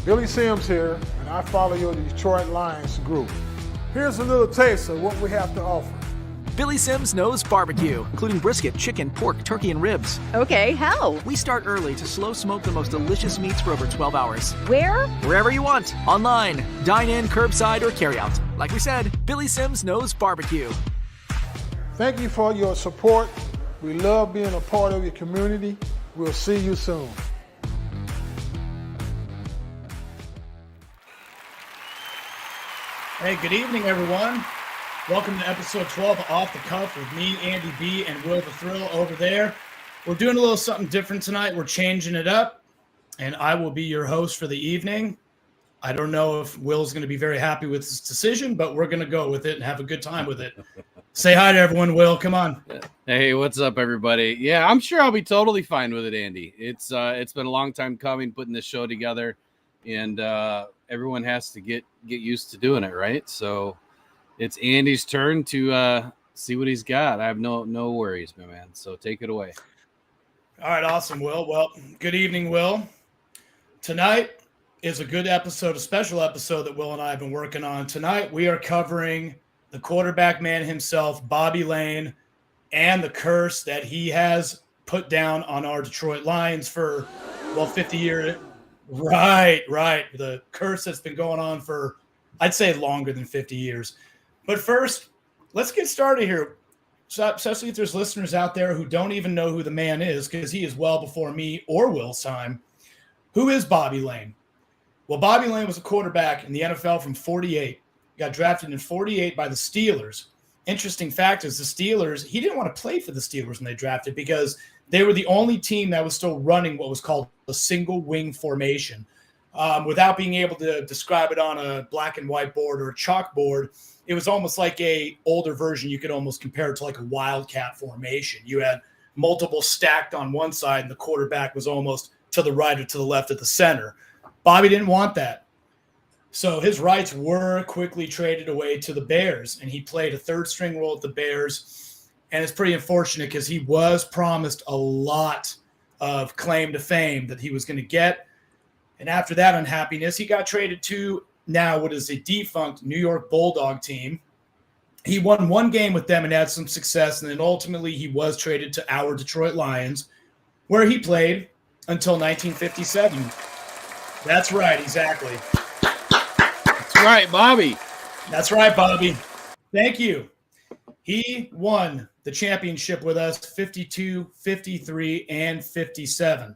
Billy Sims here, and I follow your Detroit Lions group. Here's a little taste of what we have to offer. Billy Sims knows barbecue, including brisket, chicken, pork, turkey, and ribs. Okay, how? We start early to slow smoke the most delicious meats for over 12 hours. Where? Wherever you want. Online, dine in, curbside, or carry out. Like we said, Billy Sims knows barbecue. Thank you for your support. We love being a part of your community. We'll see you soon. Hey, good evening, everyone. Welcome to episode 12 of Off the Cuff with me, Andy B, and Will the Thrill over there. We're doing a little something different tonight. We're changing it up, and I will be your host for the evening. I don't know if Will's going to be very happy with this decision, but we're going to go with it and have a good time with it. Say hi to everyone, Will. Come on. Hey, what's up, everybody? Yeah, I'm sure I'll be totally fine with it, Andy. It's been a long time coming, putting this show together, and everyone has to get used to doing it, right? So it's Andy's turn to see what he's got. I have no worries, my man. So take it away. All right, awesome, Will. Well, good evening, Will. Tonight is a good episode, a special episode that Will and I have been working on. Tonight we are covering the quarterback man himself, Bobby Lane, and the curse that he has put down on our Detroit Lions for, 50 years. Right. The curse that's been going on for, I'd say, longer than 50 years. But first, let's get started here, especially if there's listeners out there who don't even know who the man is, because he is well before me or Will's time. Who is Bobby Lane? Well, Bobby Lane was a quarterback in the NFL from 48. Got drafted in 48 by the Steelers. Interesting fact is the Steelers, he didn't want to play for the Steelers when they drafted because they were the only team that was still running what was called a single wing formation. Without being able to describe it on a black and white board or a chalkboard, it was almost like a older version. You could almost compare it to like a wildcat formation. You had multiple stacked on one side, and the quarterback was almost to the right or to the left at the center. Bobby didn't want that. So his rights were quickly traded away to the Bears, and he played a third-string role at the Bears. And it's pretty unfortunate because he was promised a lot of claim to fame that he was going to get. And after that unhappiness, he got traded to now what is a defunct New York Bulldog team. He won one game with them and had some success, and then ultimately he was traded to our Detroit Lions, where he played until 1957. That's right, exactly. That's right, Bobby. That's right, Bobby. Thank you. He won the championship with us 52, 53, and 57.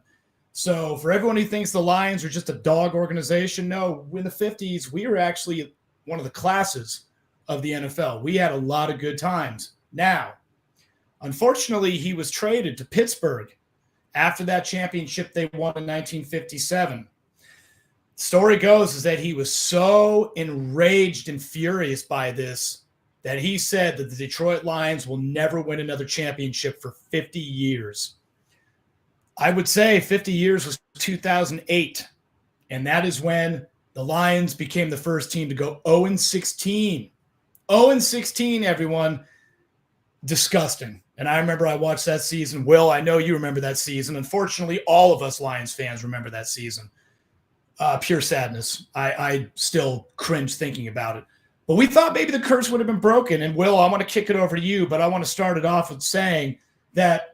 So for everyone who thinks the Lions are just a dog organization, no, in the 50s, we were actually one of the classes of the NFL. We had a lot of good times. Now, unfortunately, he was traded to Pittsburgh after that championship they won in 1957. The story goes is that he was so enraged and furious by this that he said that the Detroit Lions will never win another championship for 50 years. I would say 50 years was 2008, and that is when the Lions became the first team to go 0-16. 0-16, everyone. Disgusting. And I remember I watched that season. Will, I know you remember that season. Unfortunately, all of us Lions fans remember that season. Pure sadness. I still cringe thinking about it. But we thought maybe the curse would have been broken. And Will, I want to kick it over to you, but I want to start it off with saying that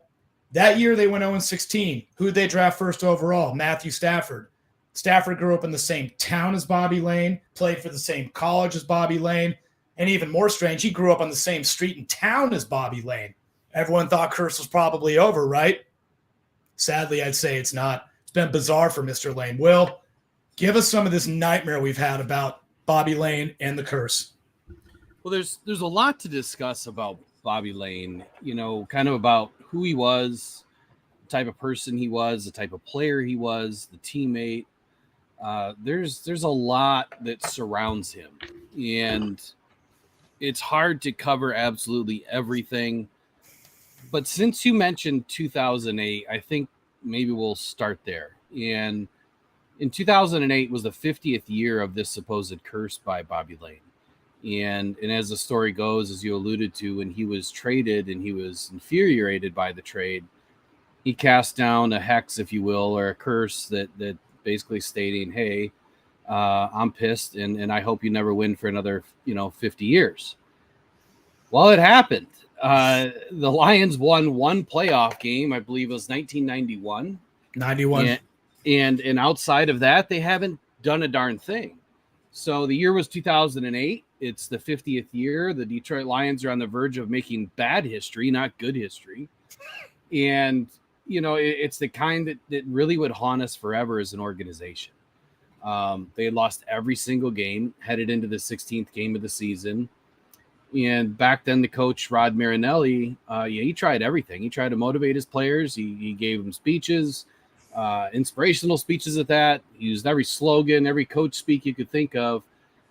year they went 0-16. Who did they draft first overall? Matthew Stafford. Stafford grew up in the same town as Bobby Lane, played for the same college as Bobby Lane, and even more strange, he grew up on the same street and town as Bobby Lane. Everyone thought curse was probably over, right? Sadly, I'd say it's not. It's been bizarre for Mr. Lane. Will, give us some of this nightmare we've had about Bobby Lane and the curse. Well, there's a lot to discuss about Bobby Lane, kind of about who he was, the type of person he was, the type of player he was, the teammate. There's a lot that surrounds him, and it's hard to cover absolutely everything. But since you mentioned 2008, I think maybe we'll start there. And in 2008 was the 50th year of this supposed curse by Bobby Lane. And as the story goes, as you alluded to, when he was traded and he was infuriated by the trade, he cast down a hex, if you will, or a curse that basically stating, hey, I'm pissed, and I hope you never win for another 50 years. Well, it happened. The Lions won one playoff game, I believe it was 1991. 91. And outside of that, they haven't done a darn thing. So the year was 2008. It's the 50th year. The Detroit Lions are on the verge of making bad history, not good history. And, it's the kind that really would haunt us forever as an organization. They had lost every single game, headed into the 16th game of the season. And back then, the coach, Rod Marinelli, he tried everything. He tried to motivate his players. He gave them speeches, inspirational speeches at that. He used every slogan, every coach speak you could think of.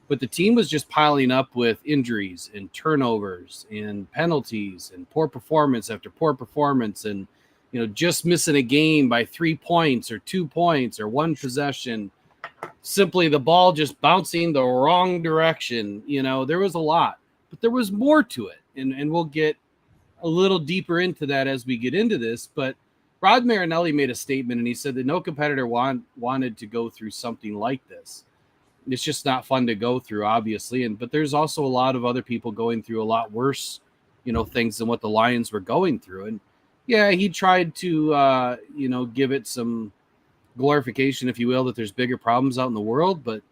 But the team was just piling up with injuries and turnovers and penalties and poor performance after poor performance. And, just missing a game by 3 points or 2 points or one possession. Simply the ball just bouncing the wrong direction. There was a lot. But there was more to it, and we'll get a little deeper into that as we get into this. But Rod Marinelli made a statement, and he said that no competitor wanted to go through something like this. It's just not fun to go through, obviously. But there's also a lot of other people going through a lot worse, things than what the Lions were going through. And yeah, he tried to, give it some glorification, if you will, that there's bigger problems out in the world, but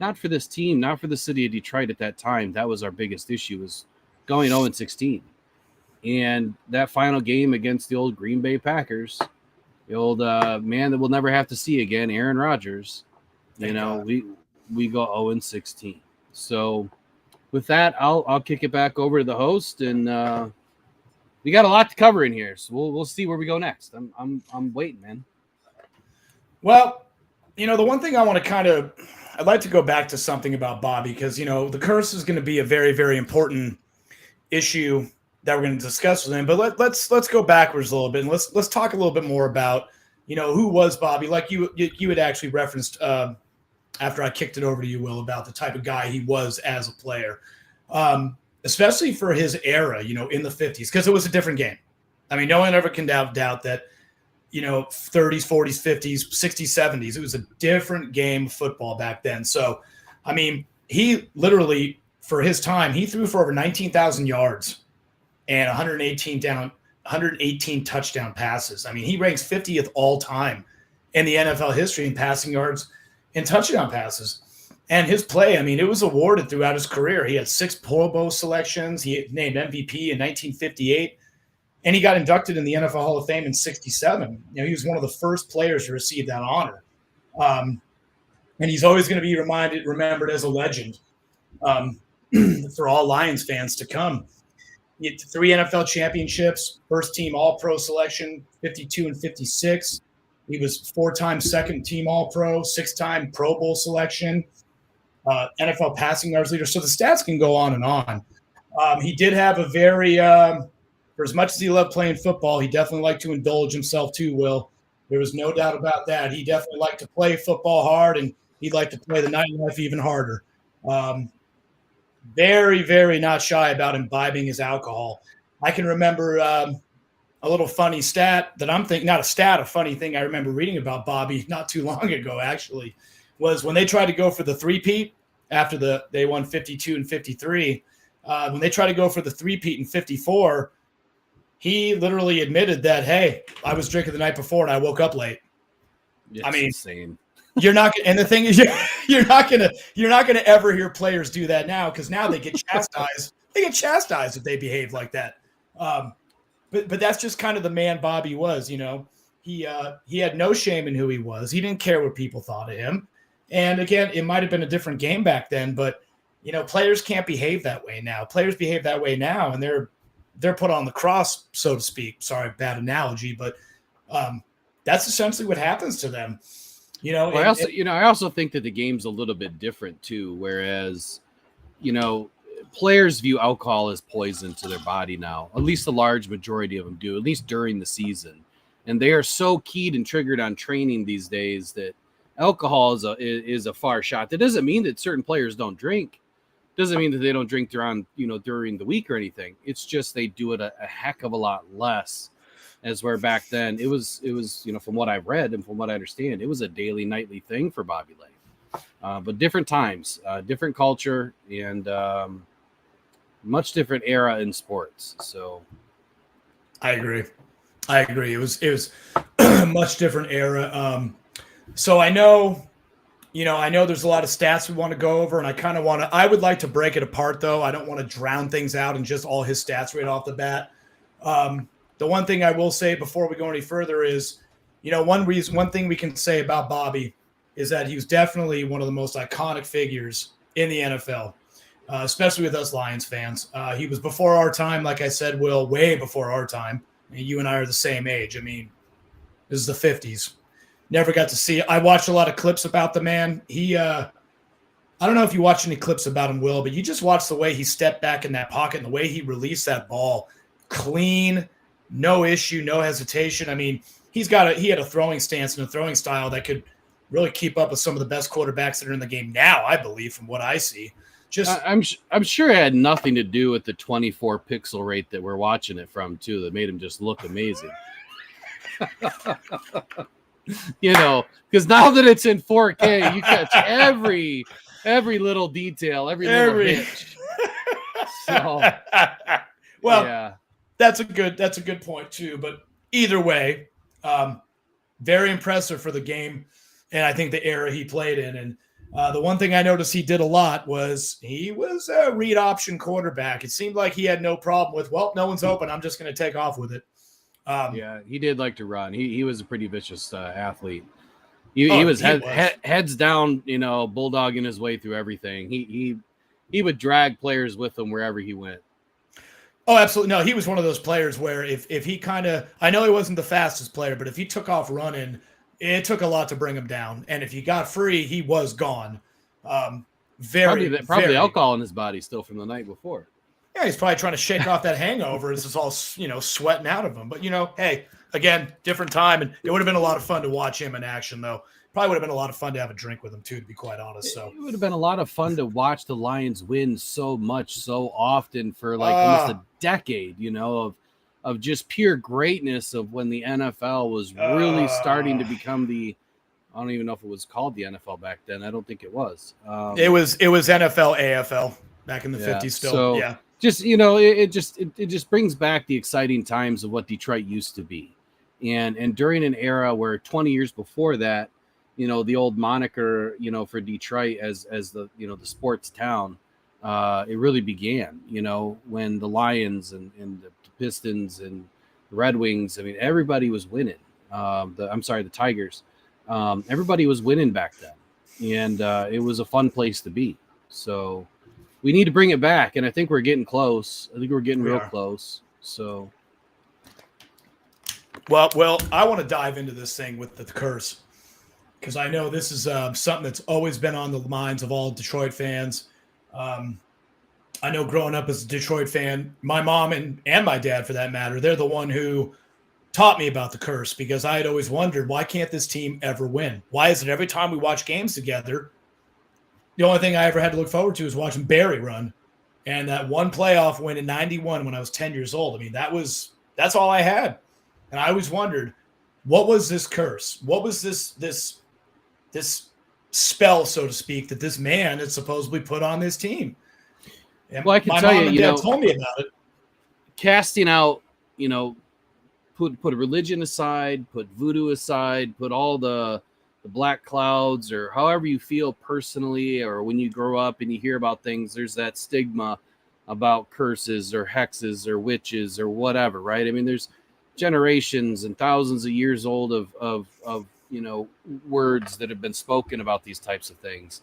not for this team, not for the city of Detroit at that time. That was our biggest issue, was going 0-16. And that final game against the old Green Bay Packers, the old man that we'll never have to see again, Aaron Rodgers, we go 0-16. So with that, I'll kick it back over to the host, and we got a lot to cover in here. So we'll see where we go next. I'm waiting, man. Well, the one thing I want to I'd like to go back to something about Bobby, because, the curse is going to be a very, very important issue that we're going to discuss with him. But let's go backwards a little bit, and let's talk a little bit more about, who was Bobby, like you had actually referenced after I kicked it over to you, Will, about the type of guy he was as a player, especially for his era, in the 50s, because it was a different game. I mean, no one ever can doubt that. 30s, 40s, 50s, 60s, 70s. It was a different game of football back then. So, I mean, he literally, for his time, he threw for over 19,000 yards and 118 touchdown passes. I mean, he ranks 50th all time in the NFL history in passing yards and touchdown passes. And his play, I mean, it was awarded throughout his career. He had 6 Pro Bowl selections. He named MVP in 1958. And he got inducted in the NFL Hall of Fame in 67. He was one of the first players to receive that honor. And he's always going to be remembered as a legend for all Lions fans to come. He had 3 NFL championships, first team All-Pro selection, 52 and 56. He was 4-time second team All-Pro, 6-time Pro Bowl selection, NFL passing yards leader. So the stats can go on and on. He did have a very for as much as he loved playing football, he definitely liked to indulge himself too, Will. There was no doubt about that. He definitely liked to play football hard, and he'd like to play the nightlife even harder. Very, very not shy about imbibing his alcohol. I can remember a little funny stat that a funny thing I remember reading about Bobby not too long ago, actually, was when they tried to go for the three-peat after they won 52 and 53. When they tried to go for the three-peat in 54, he literally admitted that, hey, I was drinking the night before and I woke up late. It's insane. You're not, and the thing is, you're not gonna ever hear players do that now, because now they get chastised. They get chastised if they behave like that. But that's just kind of the man Bobby was. He had no shame in who he was. He didn't care what people thought of him. And again, it might have been a different game back then, but players can't behave that way now. Players behave that way now, and they're put on the cross, so to speak. Sorry, bad analogy, but that's essentially what happens to them. I also think that the game's a little bit different too. Whereas, players view alcohol as poison to their body now. At least the large majority of them do, at least during the season. And they are so keyed and triggered on training these days that alcohol is a far shot. That doesn't mean that certain players don't drink. Doesn't mean that they don't drink during the week or anything. It's just they do it a heck of a lot less. As where back then it was from what I've read and from what I understand, it was a daily, nightly thing for Bobby Lane. But different times, different culture, and much different era in sports. So I agree. It was a much different era. So I know there's a lot of stats we want to go over, and I would like to break it apart though. I don't want to drown things out in just all his stats right off the bat. The one thing I will say before we go any further is, one thing we can say about Bobby is that he was definitely one of the most iconic figures in the NFL, especially with us Lions fans. He was before our time, like I said, Will, way before our time. You and I are the same age. I mean, this is the 50s. Never got to see it. I watched a lot of clips about the man. I don't know if you watch any clips about him, Will, but you just watch the way he stepped back in that pocket and the way he released that ball. Clean, no issue, no hesitation. I mean, he had a throwing stance and a throwing style that could really keep up with some of the best quarterbacks that are in the game now, I believe, from what I see. I'm sure it had nothing to do with the 24 pixel rate that we're watching it from too, that made him just look amazing. Because now that it's in 4K, you catch every little detail, every little hitch. So, well, yeah, that's a good point too. But either way, very impressive for the game, and I think the era he played in. And the one thing I noticed he did a lot was he was a read option quarterback. It seemed like he had no problem with, well, no one's open, I'm just going to take off with it. Yeah, he did like to run. He was a pretty vicious athlete. He was heads down, bulldogging his way through everything. He would drag players with him wherever he went. Oh, absolutely. No, he was one of those players where if he I know he wasn't the fastest player, but if he took off running, it took a lot to bring him down. And if he got free, he was gone. Probably alcohol in his body still from the night before. Yeah, he's probably trying to shake off that hangover. It's just all, sweating out of him. But, hey, again, different time. And it would have been a lot of fun to watch him in action, though. Probably would have been a lot of fun to have a drink with him, too, to be quite honest. So it would have been a lot of fun to watch the Lions win so much, so often for almost a decade, of just pure greatness of when the NFL was really starting to become I don't even know if it was called the NFL back then. I don't think it was. It was NFL, AFL back in the 50s still. So, yeah. Just, it just brings back the exciting times of what Detroit used to be. And during an era where 20 years before that, the old moniker, for Detroit as the, the sports town, it really began, when the Lions and the Pistons and the Red Wings, I mean, everybody was winning. The Tigers. Everybody was winning back then. And it was a fun place to be. So we need to bring it back, and I think we're getting close. I think we're getting real close. So, well, I want to dive into this thing with the curse, because I know this is something that's always been on the minds of all Detroit fans. I know growing up as a Detroit fan, my mom and my dad, for that matter, they're the one who taught me about the curse, because I had always wondered, why can't this team ever win? Why is it every time we watch games together, the only thing I ever had to look forward to is watching Barry run, and that one playoff win in '91 when I was 10 years old. I mean, that's all I had. And I always wondered, what was this curse? What was this spell, so to speak, that this man had supposedly put on this team? And well, I can my tell mom you, and dad told me about it. Casting out, put religion aside, put voodoo aside, put all the black clouds, or however you feel personally, or when you grow up and you hear about things, there's that stigma about curses or hexes or witches or whatever, right? I mean, there's generations and thousands of years old of words that have been spoken about these types of things.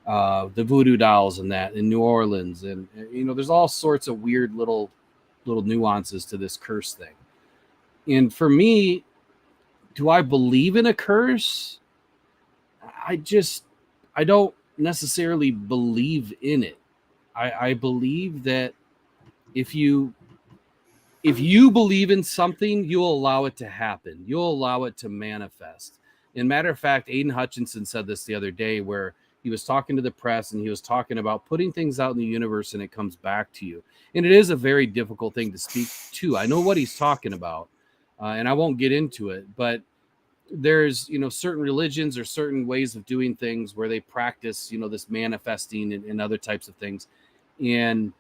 The voodoo dolls and that in New Orleans, and there's all sorts of weird little nuances to this curse thing. And for me, do I believe in a curse? I don't necessarily believe in it. I believe that if you believe in something, you'll allow it to happen. You'll allow it to manifest. And matter of fact, Aiden Hutchinson said this the other day, where he was talking to the press and he was talking about putting things out in the universe and it comes back to you. And it is a very difficult thing to speak to. I know what he's talking about, and I won't get into it, but there's, certain religions or certain ways of doing things where they practice, this manifesting and other types of things. And,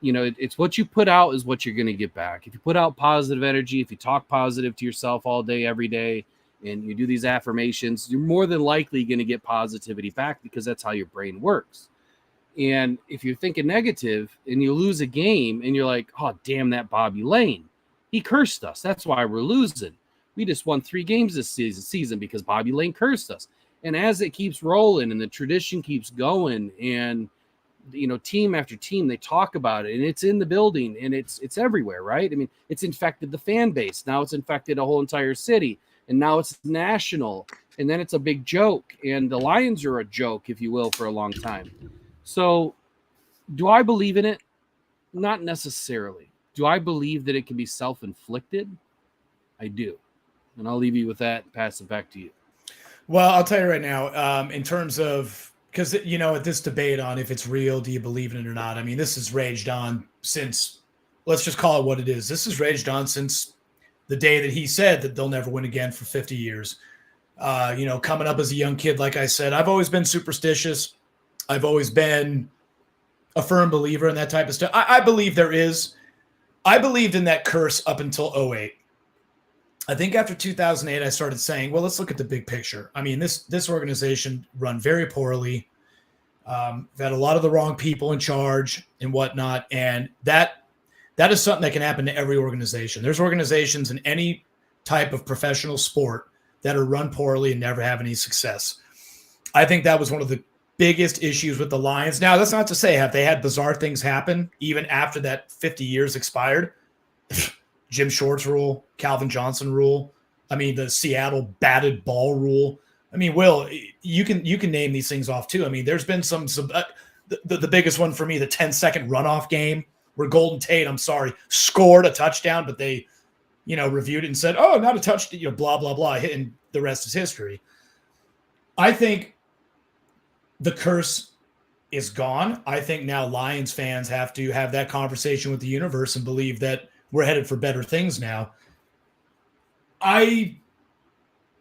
it's what you put out is what you're going to get back. If you put out positive energy, if you talk positive to yourself all day, every day, and you do these affirmations, you're more than likely going to get positivity back, because that's how your brain works. And if you're thinking negative and you lose a game and you're like, oh, damn, that Bobby Lane, he cursed us. That's why we're losing. We just won 3 games this season because Bobby Lane cursed us. And as it keeps rolling and the tradition keeps going, and team after team, they talk about it, and it's in the building, and it's everywhere, right? I mean, it's infected the fan base. Now it's infected a whole entire city, and now it's national, and then it's a big joke. And the Lions are a joke, if you will, for a long time. So do I believe in it? Not necessarily. Do I believe that it can be self-inflicted? I do. And I'll leave you with that and pass it back to you. Well, I'll tell you right now, in terms of, because, this debate on if it's real, do you believe in it or not? I mean, this has raged on since, let's just call it what it is. This has raged on since the day that he said that they'll never win again for 50 years. Coming up as a young kid, like I said, I've always been superstitious. I've always been a firm believer in that type of stuff. I believe there is. I believed in that curse up until 2008. I think after 2008, I started saying, well, let's look at the big picture. I mean, this organization run very poorly. They've had a lot of the wrong people in charge and whatnot. And that is something that can happen to every organization. There's organizations in any type of professional sport that are run poorly and never have any success. I think that was one of the biggest issues with the Lions. Now, that's not to say have they had bizarre things happen even after that 50 years expired. Jim Shorts rule, Calvin Johnson rule. I mean, the Seattle batted ball rule. I mean, Will, you can name these things off too. I mean, there's been some the biggest one for me, the 10-second runoff game where Golden Tate, scored a touchdown, but they, reviewed it and said, oh, not a touchdown, blah, blah, blah, and the rest is history. I think the curse is gone. I think now Lions fans have to have that conversation with the universe and believe that we're headed for better things now. I,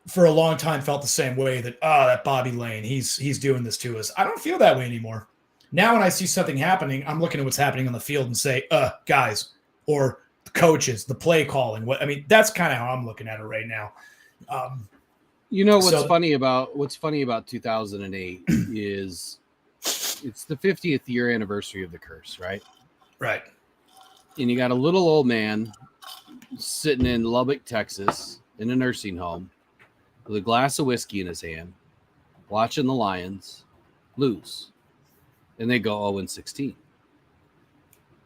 for a long time, felt the same way that, that Bobby Lane, he's doing this to us. I don't feel that way anymore. Now when I see something happening, I'm looking at what's happening on the field and say, guys, or the coaches, the play calling. That's kind of how I'm looking at it right now. What's funny about 2008 is it's the 50th year anniversary of the curse, right? Right. And you got a little old man sitting in Lubbock, Texas, in a nursing home with a glass of whiskey in his hand, watching the Lions lose. And they go 0-16.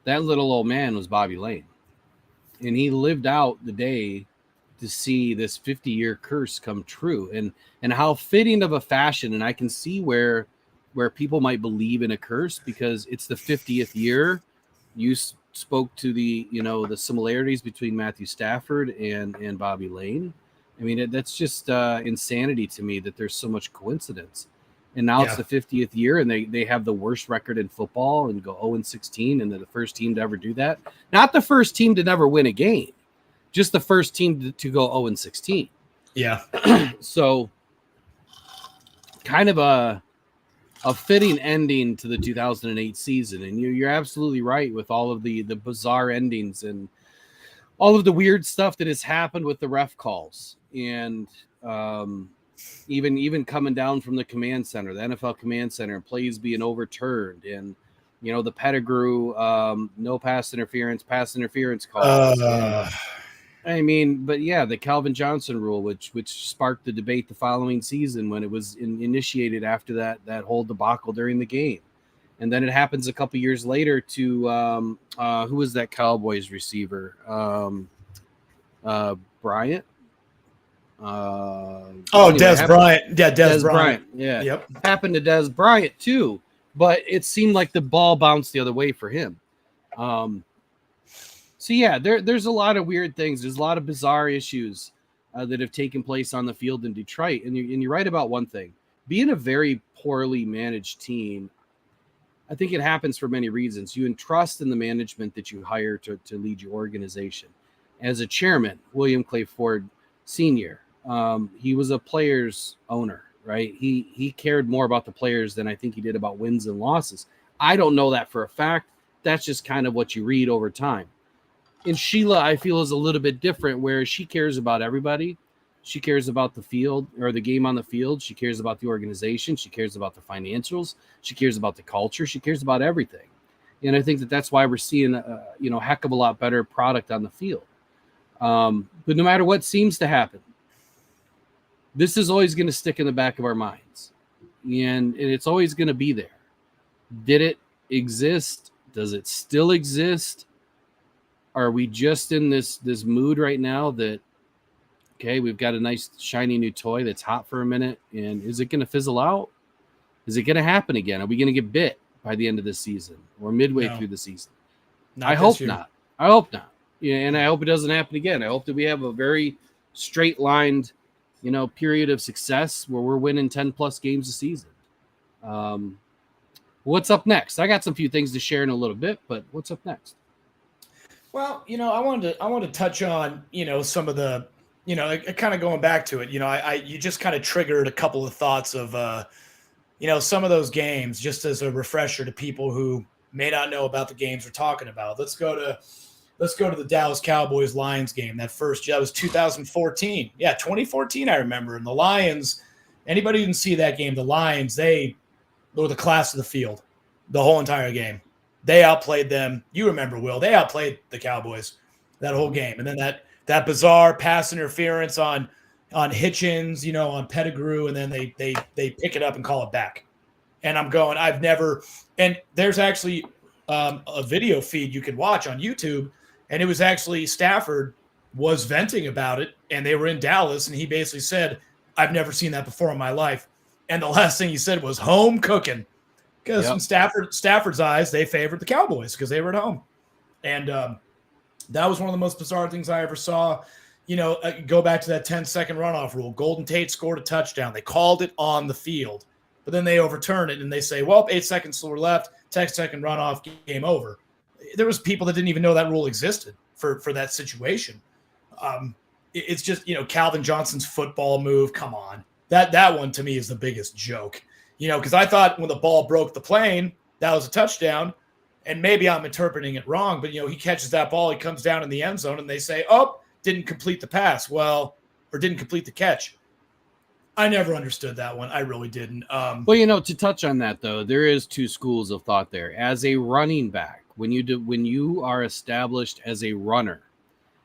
That little old man was Bobby Lane. And he lived out the day to see this 50-year curse come true. And how fitting of a fashion. And I can see where people might believe in a curse because it's the 50th year. You spoke to the similarities between Matthew Stafford and Bobby Lane. I mean, that's just insanity to me that there's so much coincidence. And now it's the 50th year, and they have the worst record in football and go 0-16, and they're the first team to ever do that. Not the first team to never win a game, just the first team to go 0-16. Yeah. So kind of a fitting ending to the 2008 season. And you're absolutely right with all of the bizarre endings and all of the weird stuff that has happened with the ref calls. And even coming down from the command center, the NFL command center, and plays being overturned, and the Pettigrew no pass interference calls. But yeah, the Calvin Johnson rule, which sparked the debate the following season when it was initiated after that whole debacle during the game. And then it happens a couple years later to who was that Cowboys receiver? Bryant. Dez Bryant. Yeah, Dez Bryant. Yeah. Yep. Happened to Dez Bryant too, but it seemed like the ball bounced the other way for him. So yeah, there's a lot of weird things. There's a lot of bizarre issues that have taken place on the field in Detroit. And you're right about one thing. Being a very poorly managed team, I think it happens for many reasons. You entrust in the management that you hire to lead your organization. As a chairman, William Clay Ford Sr., He was a player's owner, right? He cared more about the players than I think he did about wins and losses. I don't know that for a fact. That's just kind of what you read over time. And Sheila, I feel, is a little bit different, where she cares about everybody. She cares about the field or the game on the field. She cares about the organization. She cares about the financials. She cares about the culture. She cares about everything. And I think that that's why we're seeing a heck of a lot better product on the field. But no matter what seems to happen, this is always going to stick in the back of our minds, and it's always going to be there. Did it exist? Does it still exist? Are we just in this mood right now that, okay, we've got a nice shiny new toy that's hot for a minute, and is it going to fizzle out? Is it going to happen again? Are we going to get bit by the end of this season or midway through the season? I hope not. I hope not. Yeah, and I hope it doesn't happen again. I hope that we have a very straight-lined, period of success where we're winning 10-plus games a season. What's up next? I got some few things to share in a little bit, but what's up next? Well, I wanted to touch on, some of the, kind of going back to it. You just kind of triggered a couple of thoughts of, some of those games, just as a refresher to people who may not know about the games we're talking about. Let's go to the Dallas Cowboys Lions game. That was 2014. Yeah, 2014, I remember. And the Lions, anybody who didn't see that game, the Lions, they were the class of the field the whole entire game. They outplayed them. You remember, Will. They outplayed the Cowboys that whole game. And then that bizarre pass interference on Hitchens, on Pettigrew, and then they pick it up and call it back. And I'm going, and there's actually a video feed you can watch on YouTube, and it was actually Stafford was venting about it, and they were in Dallas, and he basically said, I've never seen that before in my life. And the last thing he said was home cooking, because in Stafford's eyes, they favored the Cowboys because they were at home. And that was one of the most bizarre things I ever saw. Go back to that 10-second runoff rule. Golden Tate scored a touchdown. They called it on the field, but then they overturn it and they say, well, 8 seconds were left, 10-second runoff, game over. There was people that didn't even know that rule existed for that situation. It's just, Calvin Johnson's football move. Come on. That one to me is the biggest joke, because I thought when the ball broke the plane, that was a touchdown. And maybe I'm interpreting it wrong, but, he catches that ball, he comes down in the end zone, and they say, oh, didn't complete the pass. Or didn't complete the catch. I never understood that one. I really didn't. Well, to touch on that, though, there is two schools of thought there. As a running back, when you are established as a runner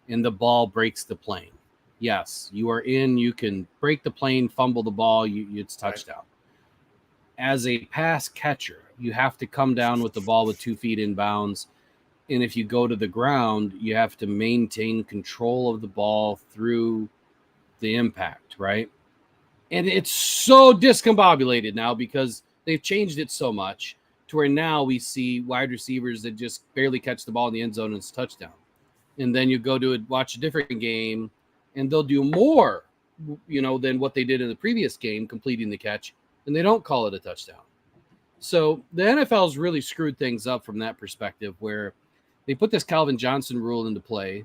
and the ball breaks the plane, yes, you are in. You can break the plane, fumble the ball, it's touchdown. Right. As a pass catcher, you have to come down with the ball with 2 feet in bounds. And if you go to the ground, you have to maintain control of the ball through the impact, right? And it's so discombobulated now because they've changed it so much to where now we see wide receivers that just barely catch the ball in the end zone and it's a touchdown. And then you go to watch a different game and they'll do more, than what they did in the previous game, completing the catch, and they don't call it a touchdown. So the NFL's really screwed things up from that perspective, where they put this Calvin Johnson rule into play,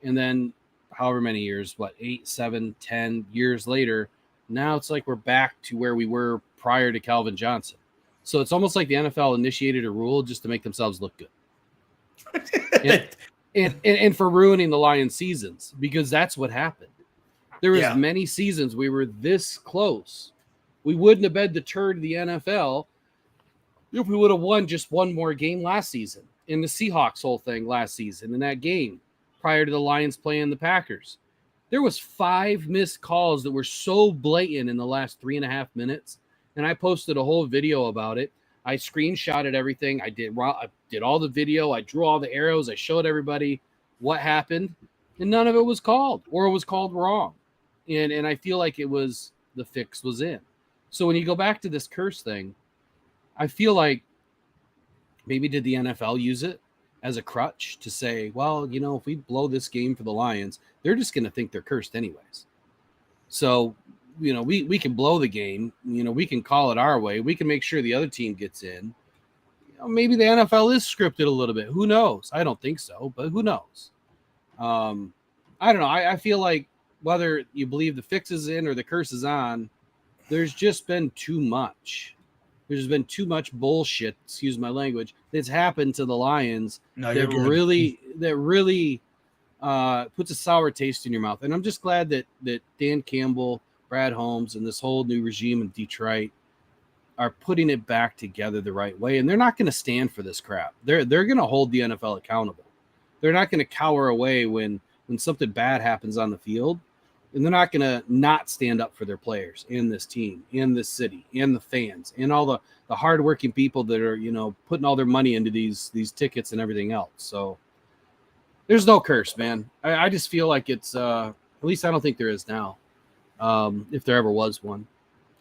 and then however many years, 8, 7, 10 years later, now it's like we're back to where we were prior to Calvin Johnson. So it's almost like the NFL initiated a rule just to make themselves look good. and for ruining the Lions seasons, because that's what happened. There was many seasons we were this close. We wouldn't have been deterred to the NFL if we would have won just one more game last season. In the Seahawks whole thing last season, in that game prior to the Lions playing the Packers, there was 5 missed calls that were so blatant in the last 3.5 minutes. And I posted a whole video about it. I screenshotted everything. I did all the video. I drew all the arrows. I showed everybody what happened, and none of it was called, or it was called wrong. And I feel like the fix was in. So when you go back to this curse thing, I feel like maybe did the NFL use it as a crutch to say, well, if we blow this game for the Lions, they're just going to think they're cursed anyways. So, we can blow the game. We can call it our way. We can make sure the other team gets in. Maybe the NFL is scripted a little bit. Who knows? I don't think so, but who knows? I don't know. I feel like whether you believe the fix is in or the curse is on, there's just been too much. There's been too much bullshit, excuse my language, that's happened to the Lions that really puts a sour taste in your mouth. And I'm just glad that Dan Campbell, Brad Holmes, and this whole new regime in Detroit are putting it back together the right way. And they're not going to stand for this crap. They're going to hold the NFL accountable. They're not going to cower away when something bad happens on the field. And they're not going to not stand up for their players and this team and this city and the fans and all the hardworking people that are, putting all their money into these tickets and everything else. So there's no curse, man. I just feel like it's, at least I don't think there is now, if there ever was one.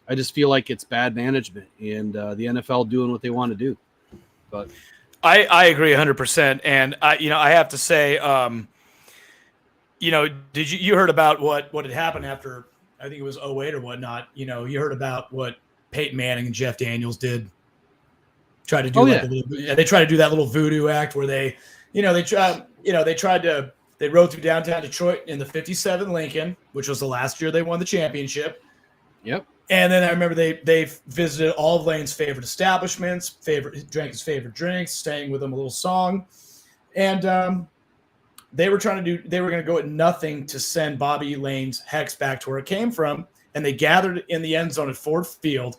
I just feel like it's bad management and the NFL doing what they want to do. But I agree 100%. And I have to say, did you heard about what had happened after, I think it was 2008 or whatnot. You heard about what Peyton Manning and Jeff Daniels did. Try to do they try to do that little voodoo act where they rode through downtown Detroit in the 57 Lincoln, which was the last year they won the championship. Yep. And then I remember they visited all of Lane's favorite establishments, drank his favorite drinks, sang with him a little song. And they were going to go at nothing to send Bobby Lane's hex back to where it came from. And they gathered in the end zone at Ford Field,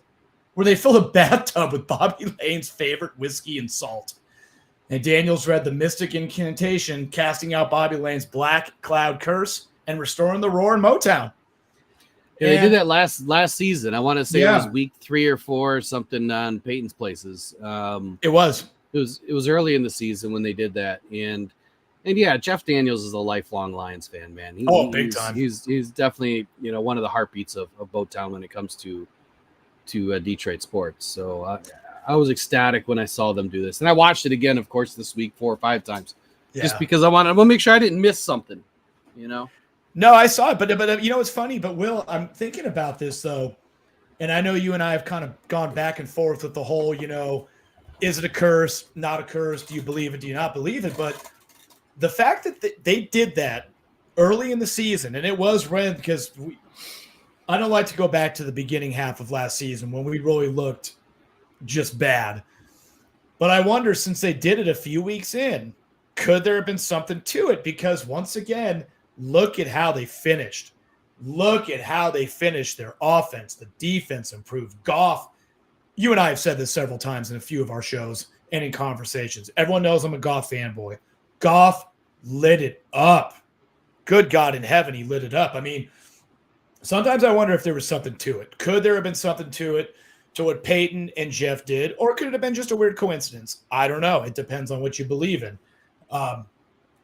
where they filled a bathtub with Bobby Lane's favorite whiskey and salt. And Daniels read the mystic incantation, casting out Bobby Lane's black cloud curse and restoring the roar in Motown. Yeah, they did that last season. I want to say it was week 3 or 4 or something on Peyton's Places. It was early in the season when they did that. And yeah, Jeff Daniels is a lifelong Lions fan, man. Big time. He's definitely, one of the heartbeats of Motown when it comes to Detroit sports. So I was ecstatic when I saw them do this. And I watched it again, of course, this week 4 or 5 times. Yeah. Just because I want to make sure I didn't miss something, No, I saw it, but it's funny. But Will, I'm thinking about this though, and I know you and I have kind of gone back and forth with the whole, is it a curse, not a curse? Do you believe it? Do you not believe it? But the fact that they did that early in the season, and it was red because I don't like to go back to the beginning half of last season when we really looked just bad. But I wonder, since they did it a few weeks in, could there have been something to it? Because once again, look at how they finished. Look at how they finished their offense. The defense improved. Goff, you and I have said this several times in a few of our shows and in conversations. Everyone knows I'm a Goff fanboy. Goff lit it up. Good God in heaven, he lit it up. I mean, sometimes I wonder if there was something to it. Could there have been something to it, to what Peyton and Jeff did? Or could it have been just a weird coincidence? I don't know. It depends on what you believe in.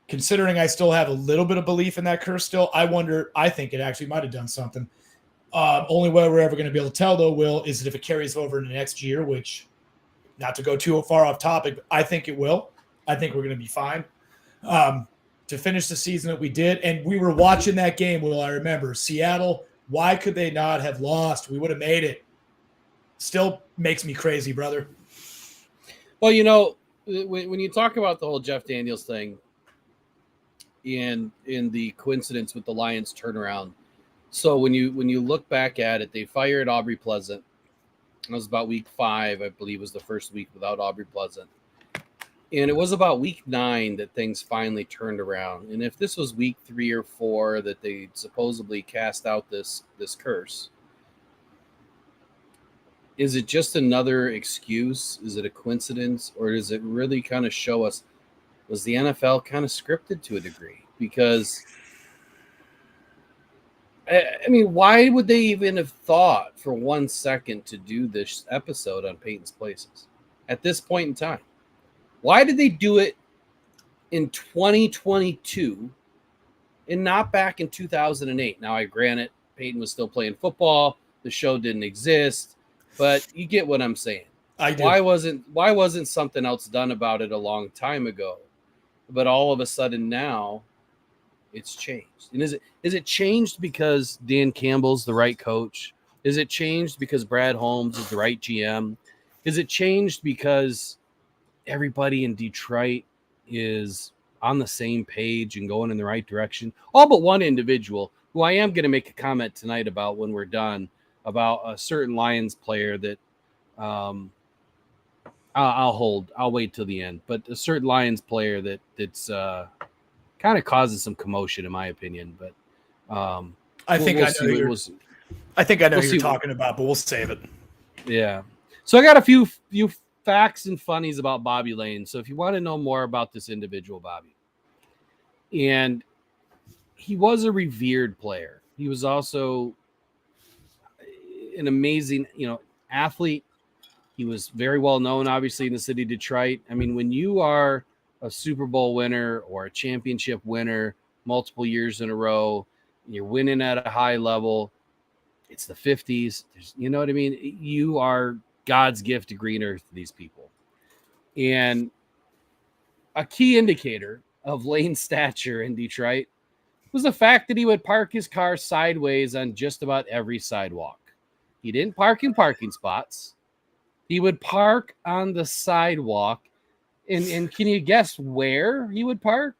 Considering I still have a little bit of belief in that curse still, I think it actually might have done something. Only way we're ever going to be able to tell, though, Will, is that if it carries over into next year, which, not to go too far off topic, but I think it will. I think we're going to be fine. To finish the season that we did, and we were watching that game, Will, I remember. Seattle, why could they not have lost? We would have made it. Still makes me crazy, brother. Well, when you talk about the whole Jeff Daniels thing, in the coincidence with the Lions turnaround. So when you look back at it, they fired Aubrey Pleasant. It was about week 5, I believe, was the first week without Aubrey Pleasant. And it was about week 9 that things finally turned around. And if this was week 3 or 4 that they supposedly cast out this curse, is it just another excuse? Is it a coincidence? Or does it really kind of show us, was the NFL kind of scripted to a degree? Because, I mean, why would they even have thought for 1 second to do this episode on Peyton's Places at this point in time? Why did they do it in 2022 and not back in 2008? Now, I grant it, Peyton was still playing football. The show didn't exist, but you get what I'm saying. I do. Why wasn't something else done about it a long time ago? But all of a sudden now it's changed. And is it changed because Dan Campbell's the right coach? Is it changed because Brad Holmes is the right GM? Is it changed because everybody in Detroit is on the same page and going in the right direction? All but one individual who I am going to make a comment tonight about when we're done, about a certain Lions player that I'll wait till the end, but a certain Lions player that's kind of causes some commotion in my opinion, but I think I know who you're talking about, but we'll save it. Yeah. So I got a few facts and funnies about Bobby Lane. So if you want to know more about this individual, Bobby, and he was a revered player. He was also an amazing, athlete. He was very well known, obviously, in the city of Detroit. I mean, when you are a Super Bowl winner or a championship winner multiple years in a row, and you're winning at a high level, it's the 50s. You know what I mean? You are God's gift to green earth to these people. And a key indicator of Lane's stature in Detroit was the fact that he would park his car sideways on just about every sidewalk. He didn't park in parking spots. He would park on the sidewalk. And can you guess where he would park?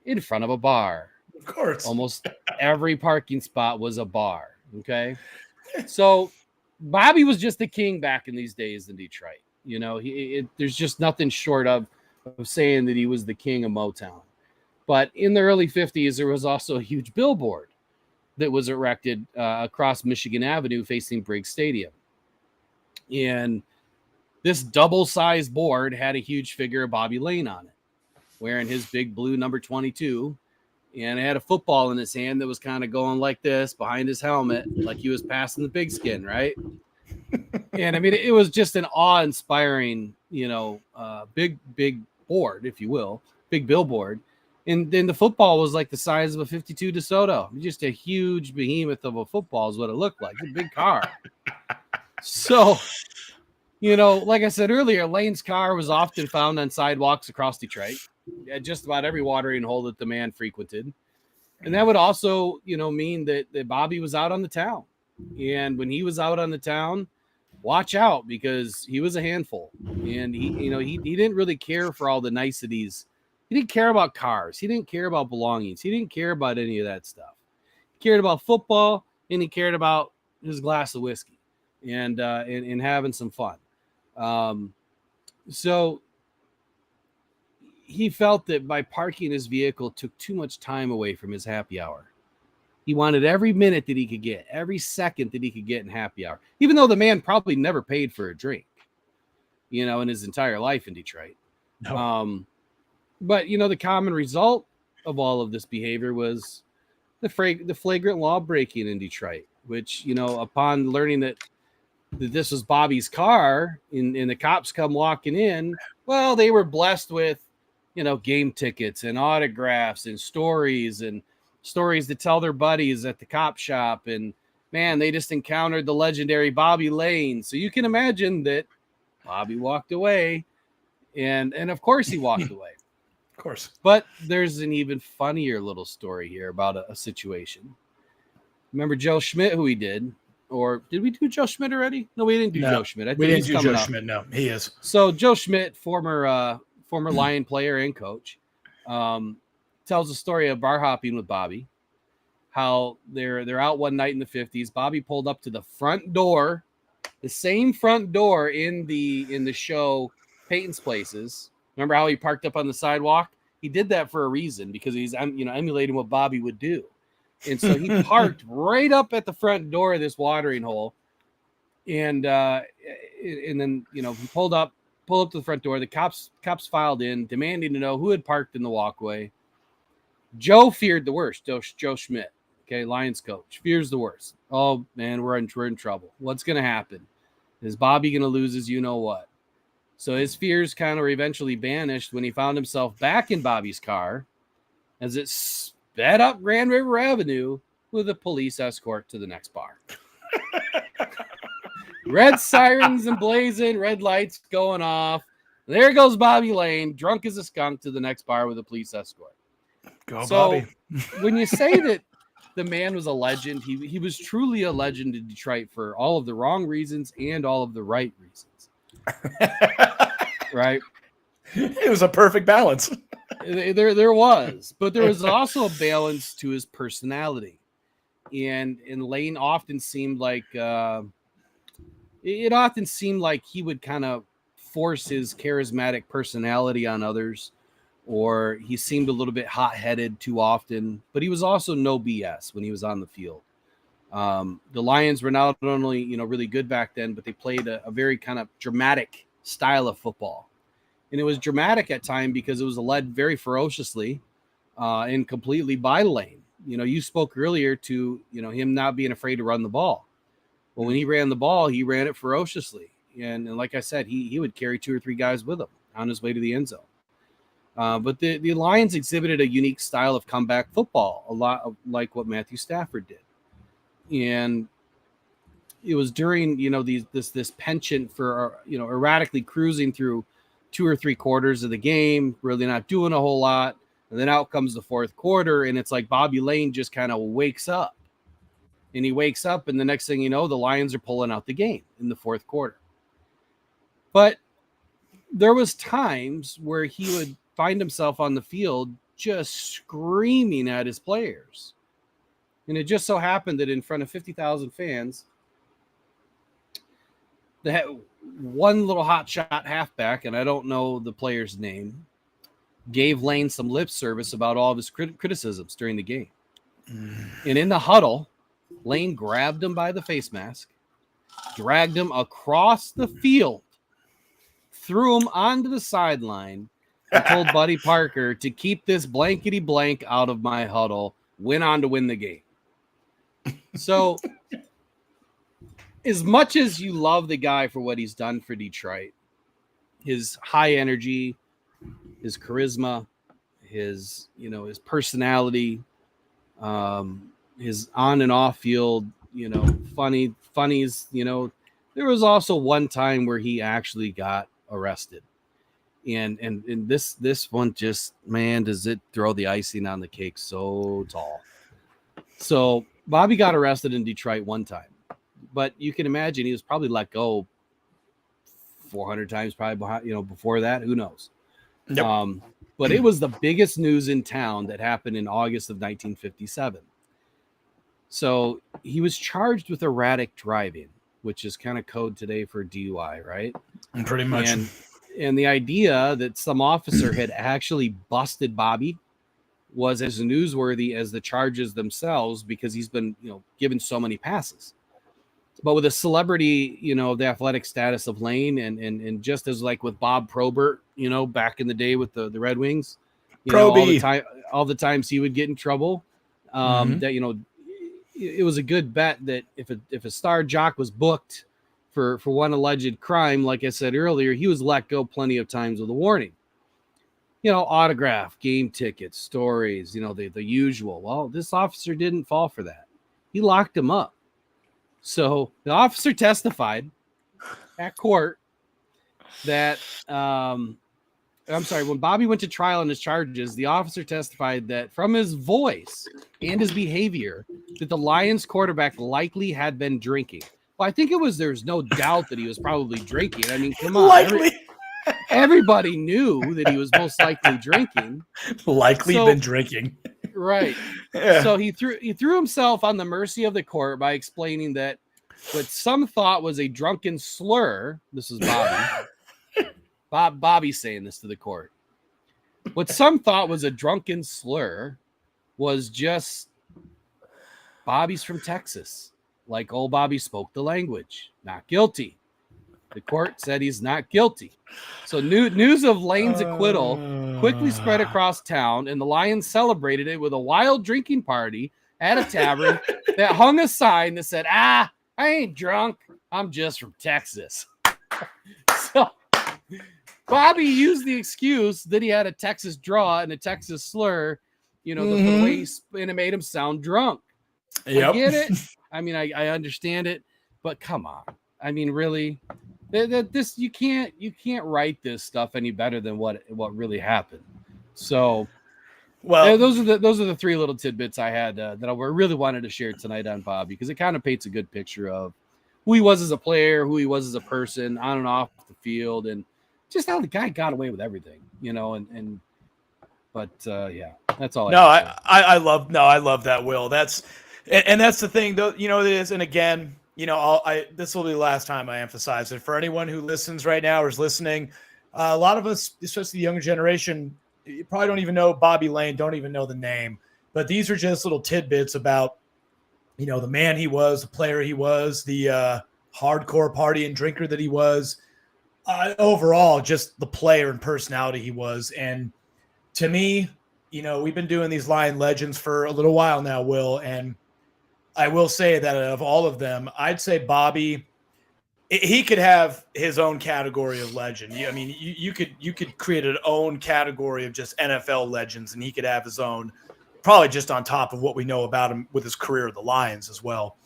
In front of a bar. Of course. Almost every parking spot was a bar. Okay. So Bobby was just the king back in these days in Detroit. There's just nothing short of saying that he was the king of Motown. But in the early 50s, there was also a huge billboard that was erected across Michigan Avenue facing Briggs Stadium. And this double-sized board had a huge figure of Bobby Lane on it, wearing his big blue number 22. And it had a football in his hand that was kind of going like this behind his helmet, like he was passing the pigskin, right? And I mean, it was just an awe-inspiring, big board, if you will, big billboard. And then the football was like the size of a 52 DeSoto. Just a huge behemoth of a football is what it looked like. A big car. So, like I said earlier, Lane's car was often found on sidewalks across Detroit at just about every watering hole that the man frequented. And that would also, mean that Bobby was out on the town. And when he was out on the town, watch out, because he was a handful. And he didn't really care for all the niceties. He didn't care about cars. He didn't care about belongings. He didn't care about any of that stuff. He cared about football, and he cared about his glass of whiskey and having some fun. So he felt that by parking his vehicle took too much time away from his happy hour. He wanted every minute that he could get, every second that he could get in happy hour, even though the man probably never paid for a drink, in his entire life in Detroit. No. But, the common result of all of this behavior was the flagrant law breaking in Detroit, which, upon learning that this was Bobby's car and the cops come walking in, well, they were blessed with, game tickets and autographs and stories to tell their buddies at the cop shop. And, man, they just encountered the legendary Bobby Lane. So you can imagine that Bobby walked away. And of course he walked away. Of course. But there's an even funnier little story here about a situation. Remember Joe Schmidt, who we did? Or did we do Joe Schmidt already? No, we didn't do Joe Schmidt. I think we didn't do Joe Schmidt. No, he is. So Joe Schmidt, former Lion player and coach, tells a story of bar hopping with Bobby. How they're out one night in the 50s. Bobby pulled up to the front door, the same front door in the show Peyton's Places. Remember how he parked up on the sidewalk? He did that for a reason, because he's emulating what Bobby would do. And so he parked right up at the front door of this watering hole. And then, he pulled up to the front door. The cops filed in, demanding to know who had parked in the walkway. Joe feared the worst. Joe Schmidt, okay, Lions coach, fears the worst. Oh, man, we're in trouble. What's going to happen? Is Bobby going to lose his you-know-what? So his fears kind of were eventually banished when he found himself back in Bobby's car as it sped up Grand River Avenue with a police escort to the next bar. Red sirens and blazing, red lights going off. There goes Bobby Lane, drunk as a skunk, to the next bar with a police escort. Go, Bobby. When you say that the man was a legend, he was truly a legend in Detroit for all of the wrong reasons and all of the right reasons. Right? It was a perfect balance. There was, but there was also a balance to his personality, and Lane often seemed like it often seemed like he would kind of force his charismatic personality on others, or he seemed a little bit hot-headed too often. But he was also no BS when he was on the field. The Lions were not only really good back then, but they played a very kind of dramatic style of football. And it was dramatic at time because it was led very ferociously and completely by Lane. You spoke earlier to him not being afraid to run the ball. Well, when he ran the ball, he ran it ferociously, and like I said, he would carry 2 or 3 guys with him on his way to the end zone. But the Lions exhibited a unique style of comeback football, a lot like what Matthew Stafford did, and it was during this penchant for erratically cruising through 2 or 3 quarters of the game, really not doing a whole lot. And then out comes the fourth quarter, and it's like Bobby Lane just kind of wakes up. And he wakes up, and the next thing you know, the Lions are pulling out the game in the fourth quarter. But there was times where he would find himself on the field just screaming at his players. And it just so happened that in front of 50,000 fans, the one little hotshot halfback, and I don't know the player's name, gave Lane some lip service about all of his criticisms during the game. And in the huddle, Lane grabbed him by the face mask, dragged him across the field, threw him onto the sideline, and told Buddy Parker to keep this blankety blank out of my huddle, went on to win the game. So as much as you love the guy for what he's done for Detroit, his high energy, his charisma, his personality, his on and off field, funnies, there was also one time where he actually got arrested. And this one just, man, does it throw the icing on the cake so tall. So Bobby got arrested in Detroit one time, but you can imagine he was probably let go 400 times probably, before that, who knows? Yep. But it was the biggest news in town that happened in August of 1957. So he was charged with erratic driving, which is kind of code today for DUI, right? Pretty much. And the idea that some officer had actually busted Bobby was as newsworthy as the charges themselves, because he's been, given so many passes. But with a celebrity, the athletic status of Lane, and just as like with Bob Probert, back in the day with the Red Wings, all the times he would get in trouble, that it was a good bet that if a star jock was booked for one alleged crime, like I said earlier, he was let go plenty of times with a warning. Autograph, game tickets, stories, the usual. Well, this officer didn't fall for that. He locked him up. So the officer testified at court that, when Bobby went to trial on his charges, the officer testified that from his voice and his behavior, that the Lions quarterback likely had been drinking. Well, I think there's no doubt that he was probably drinking. I mean, come on. Everybody knew that he was most likely drinking. Been drinking. Right. Yeah. So he threw himself on the mercy of the court by explaining that what some thought was a drunken slur, this is Bobby. Bobby's saying this to the court. What some thought was a drunken slur was just Bobby's from Texas. Like old Bobby spoke the language. Not guilty. The court said he's not guilty. So news of Lane's acquittal quickly spread across town, and the Lions celebrated it with a wild drinking party at a tavern that hung a sign that said, I ain't drunk. I'm just from Texas. So Bobby used the excuse that he had a Texas draw and a Texas slur, the way and it made him sound drunk. Yep. I get it. I mean, I understand it, but come on. I mean, really, this you can't write this stuff any better than what really happened. So, well, those are the 3 little tidbits I had that I really wanted to share tonight on Bobby, because it kind of paints a good picture of who he was as a player, who he was as a person, on and off the field, and just how the guy got away with everything, and But yeah, that's all. No, have to say. I love that, Will. And that's the thing, though. You know, it is. And again, you know, this will be the last time I emphasize it for anyone who listens right now or is listening. A lot of us, especially the younger generation, you probably don't even know Bobby Lane, don't even know the name. But these are just little tidbits about, you know, the man he was, the player he was, the hardcore party and drinker that he was. Overall, just the player and personality he was. And to me, you know, we've been doing these Lion Legends for a little while now, Will, and I will say that of all of them, I'd say Bobby, he could have his own category of legend. I mean, you could create an own category of just NFL legends, and he could have his own, probably just on top of what we know about him with his career at the Lions as well.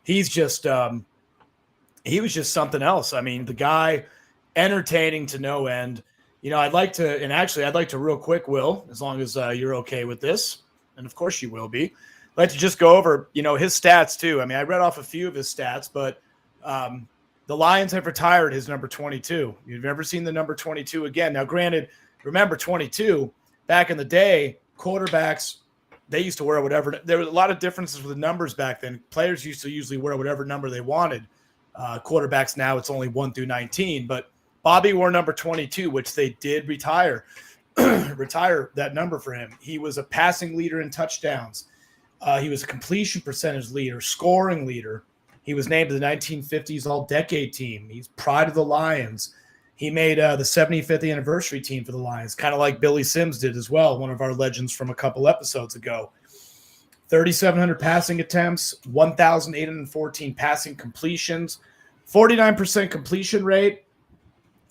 He's just he was just something else. I mean, the guy, entertaining to no end. You know, I'd like to real quick, Will, as long as you're okay with this, and of course you will be. I'd like to just go over, you know, his stats too. I mean, I read off a few of his stats, but the Lions have retired his number 22. You've never seen the number 22 again. Now, granted, remember 22, back in the day, quarterbacks, they used to wear whatever. There were a lot of differences with the numbers back then. Players used to usually wear whatever number they wanted. Quarterbacks now, it's only 1 through 19, but Bobby wore number 22, which they did retire that number for him. He was a passing leader in touchdowns. He was a completion percentage leader, scoring leader. He was named to the 1950s All-Decade team. He's pride of the Lions. He made the 75th anniversary team for the Lions, kind of like Billy Sims did as well, one of our legends from a couple episodes ago. 3,700 passing attempts, 1,814 passing completions, 49% completion rate,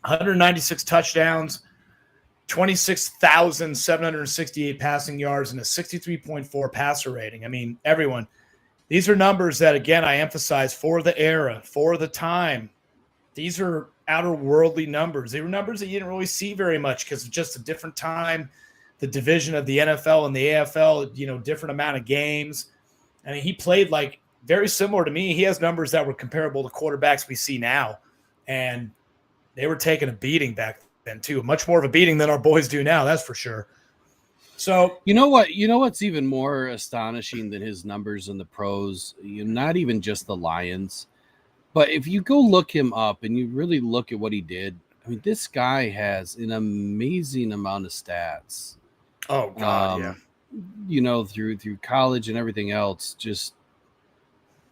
196 touchdowns, 26,768 passing yards, and a 63.4 passer rating. I mean, everyone, these are numbers that, again, I emphasize for the era, for the time. These are outer worldly numbers. They were numbers that you didn't really see very much because of just a different time, the division of the NFL and the AFL, you know, different amount of games. I mean, he played like very similar to me. He has numbers that were comparable to quarterbacks we see now. And they were taking a beating back then too, much more of a beating than our boys do now. That's for sure. So, You know what's even more astonishing than his numbers in the pros, not even just the Lions, but if you go look him up and you really look at what he did, I mean, this guy has an amazing amount of stats. oh God, yeah. You know, through college and everything else. Just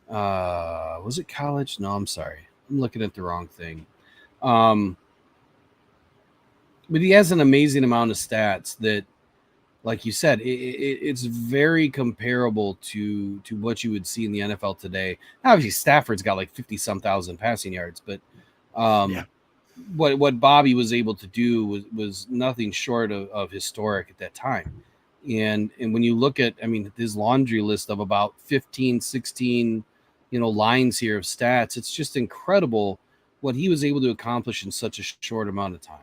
was it college? No, I'm sorry. I'm looking at the wrong thing. But he has an amazing amount of stats that, like you said, it's very comparable to what you would see in the NFL today. Obviously, Stafford's got like 50-some thousand passing yards, but what Bobby was able to do was nothing short of historic at that time. And when you look at, I mean, his laundry list of about 15, 16, lines here of stats, it's just incredible what he was able to accomplish in such a short amount of time.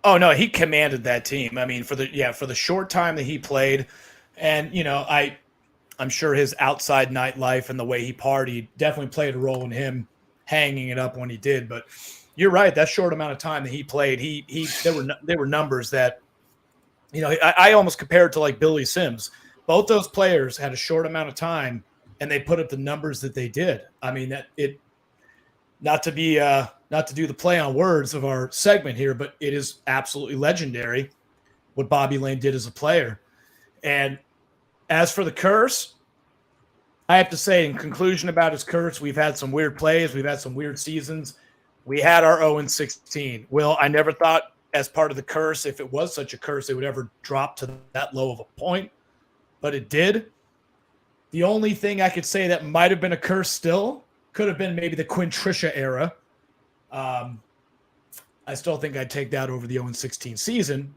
Oh no, he commanded that team. I mean, for the short time that he played, and I'm sure his outside nightlife and the way he partied definitely played a role in him hanging it up when he did. But you're right, that short amount of time that he played, there were numbers that, I almost compare it to like Billy Sims. Both those players had a short amount of time, and they put up the numbers that they did. I mean, not to do the play on words of our segment here, but it is absolutely legendary what Bobby Lane did as a player. And as for the curse, I have to say, in conclusion about his curse, we've had some weird plays. We've had some weird seasons. We had our 0-16. Will, I never thought as part of the curse, if it was such a curse, it would ever drop to that low of a point, but it did. The only thing I could say that might have been a curse still could have been maybe the Quinn Trisha era. I still think I'd take that over the 0-16 season,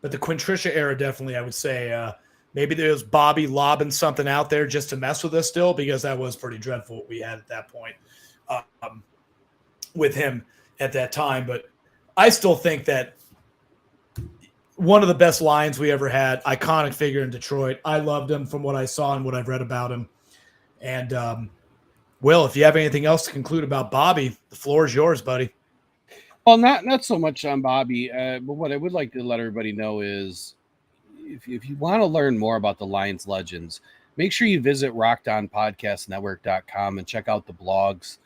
but the Quinn Trisha era, definitely, I would say maybe there was Bobby lobbing something out there just to mess with us still, because that was pretty dreadful what we had at that point with him at that time. But I still think that one of the best Lions we ever had, iconic figure in Detroit. I loved him from what I saw and what I've read about him. And Will, if you have anything else to conclude about Bobby, the floor is yours, buddy. Well, not so much on Bobby, but what I would like to let everybody know is if you want to learn more about the Lions legends, make sure you visit rockedonpodcastnetwork.com and check out the blogs,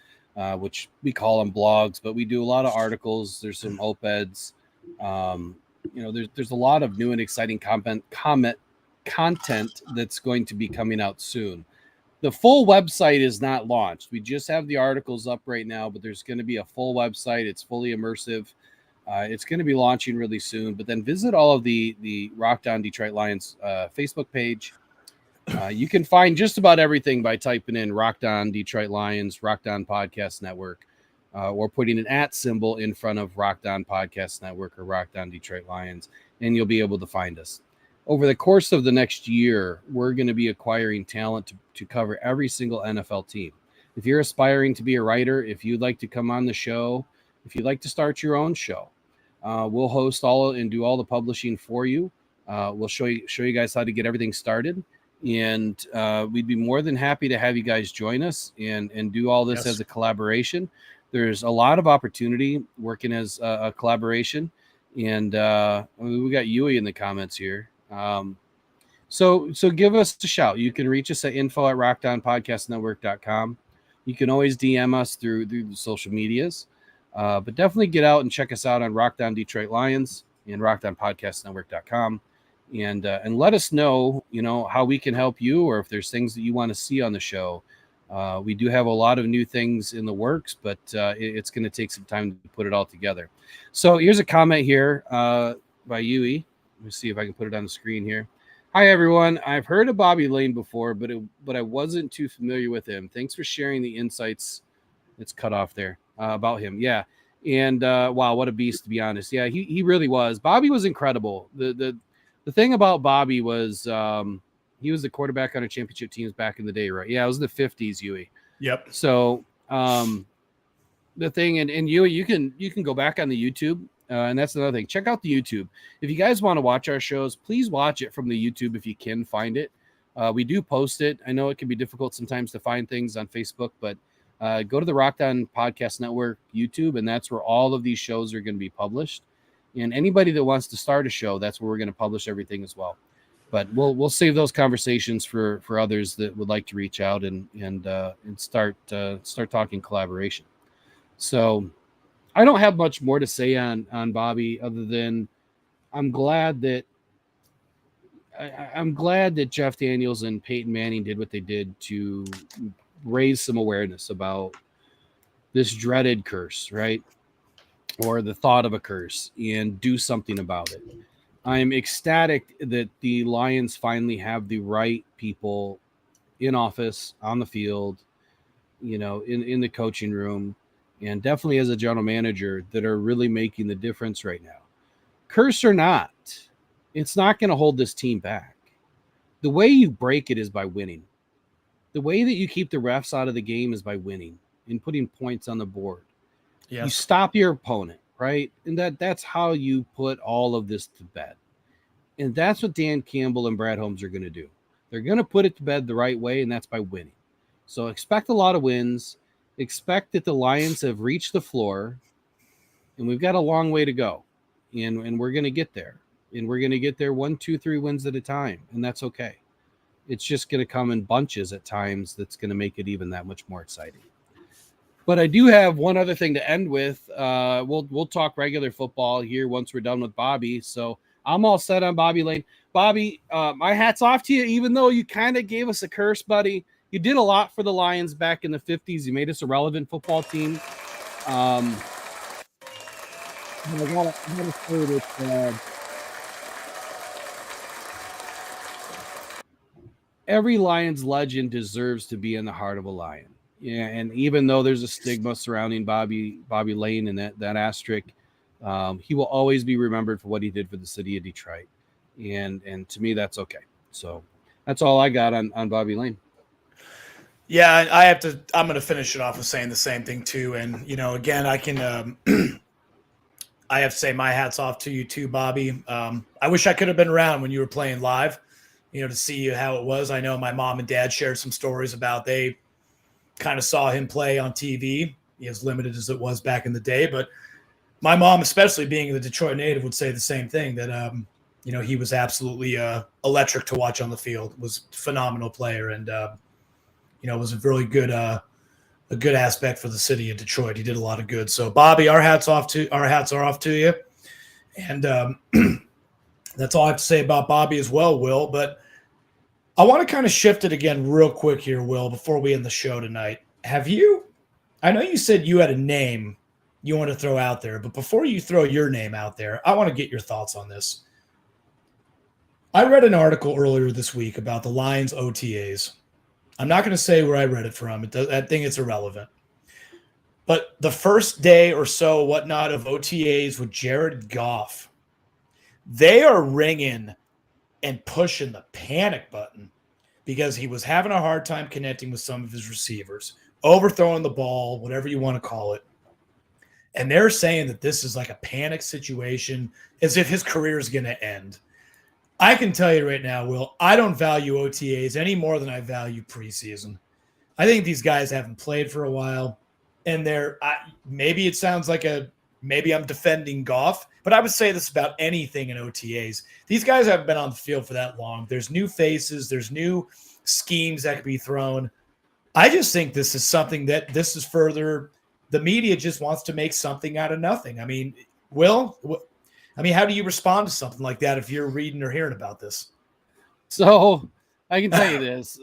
which we call them blogs, but we do a lot of articles. There's some op-eds. There's a lot of new and exciting content that's going to be coming out soon. The full website is not launched. We just have the articles up right now, but there's going to be a full website. It's fully immersive. It's going to be launching really soon, but then visit all of the Rock Down Detroit Lions Facebook page. You can find just about everything by typing in Rock Down Detroit Lions, Rock Down Podcast Network, or putting an @ symbol in front of Rock Down Podcast Network or Rock Down Detroit Lions, and you'll be able to find us. Over the course of the next year, we're going to be acquiring talent to cover every single NFL team. If you're aspiring to be a writer, if you'd like to come on the show, if you'd like to start your own show, we'll host all and do all the publishing for you. We'll show you guys how to get everything started, and we'd be more than happy to have you guys join us and do all this as a collaboration. There's a lot of opportunity working as a collaboration, and we got Yui in the comments here. So give us a shout. You can reach us at info@rockdownpodcastnetwork.com. You can always DM us through the social medias. But definitely get out and check us out on Rock Down Detroit Lions and rockdownpodcastnetwork.com. And let us know, how we can help you, or if there's things that you want to see on the show. We do have a lot of new things in the works, but it's going to take some time to put it all together. So here's a comment here by Yui. Let me see if I can put it on the screen here. Hi, everyone. I've heard of Bobby Lane before, but I wasn't too familiar with him. Thanks for sharing the insights. It's cut off there about him. Yeah. And wow, what a beast, to be honest. Yeah, he really was. Bobby was incredible. The thing about Bobby was he was the quarterback on our championship teams back in the day, right? Yeah, it was the 50s, Yui. Yep. So the thing, and Yui, you can go back on the YouTube. And that's another thing. Check out the YouTube. If you guys want to watch our shows, please watch it from the YouTube if you can find it. We do post it. I know it can be difficult sometimes to find things on Facebook, but go to the Rock Down Podcast Network YouTube, and that's where all of these shows are going to be published. And anybody that wants to start a show, that's where we're going to publish everything as well. But we'll save those conversations for others that would like to reach out and start talking collaboration. So I don't have much more to say on Bobby other than I'm glad that Jeff Daniels and Peyton Manning did what they did to raise some awareness about this dreaded curse, right? Or the thought of a curse, and do something about it. I'm ecstatic that the Lions finally have the right people in office, on the field, in the coaching room, and definitely as a general manager that are really making the difference right now. Curse or not, it's not going to hold this team back. The way you break it is by winning. The way that you keep the refs out of the game is by winning and putting points on the board. Yes. You stop your opponent, right? And that's how you put all of this to bed. And that's what Dan Campbell and Brad Holmes are going to do. They're going to put it to bed the right way, and that's by winning. So expect a lot of wins. Expect that the Lions have reached the floor, and we've got a long way to go. And we're going to get there. And we're going to get there 1, 2, 3 wins at a time, and that's okay. It's just going to come in bunches at times that's going to make it even that much more exciting. But I do have one other thing to end with. We'll talk regular football here once we're done with Bobby. So I'm all set on Bobby Lane. Bobby, my hat's off to you, even though you kind of gave us a curse, buddy. You did a lot for the Lions back in the 50s. You made us a relevant football team. I gotta say that every Lions legend deserves to be in the heart of a Lion. Yeah, and even though there's a stigma surrounding Bobby Lane and that asterisk, he will always be remembered for what he did for the city of Detroit. And to me, that's okay. So that's all I got on Bobby Lane. Yeah, I'm going to finish it off with saying the same thing too. And, again, I can, I have to say my hat's off to you too, Bobby. I wish I could have been around when you were playing live, to see how it was. I know my mom and dad shared some stories about they kind of saw him play on TV, as limited as it was back in the day. But My mom, especially being a Detroit native, would say the same thing, that he was absolutely electric to watch on the field. Was a phenomenal player, and was a really good a good aspect for the city of Detroit. He did a lot of good. So Bobby, our hats are off to you, and that's all I have to say about Bobby as well, Will. But I want to kind of shift it again real quick here, Will, before we end the show tonight. I know you said you had a name you want to throw out there, but before you throw your name out there, I want to get your thoughts on this. I read an article earlier this week about the Lions OTAs. I'm not going to say where I read it from. I think it's irrelevant. But the first day or so, whatnot, of OTAs with Jared Goff, they are ringing and pushing the panic button because he was having a hard time connecting with some of his receivers, overthrowing the ball, whatever you want to call it. And they're saying that this is like a panic situation, as if his career is going to end. I can tell you right now, Will, I don't value OTAs any more than I value preseason. I think these guys haven't played for a while, and maybe it sounds like maybe I'm defending Goff, but I would say this about anything in OTAs. These guys haven't been on the field for that long. There's new faces. There's new schemes that could be thrown. I just think this is something that this is further – the media just wants to make something out of nothing. I mean, Will, how do you respond to something like that if you're reading or hearing about this? So I can tell you this.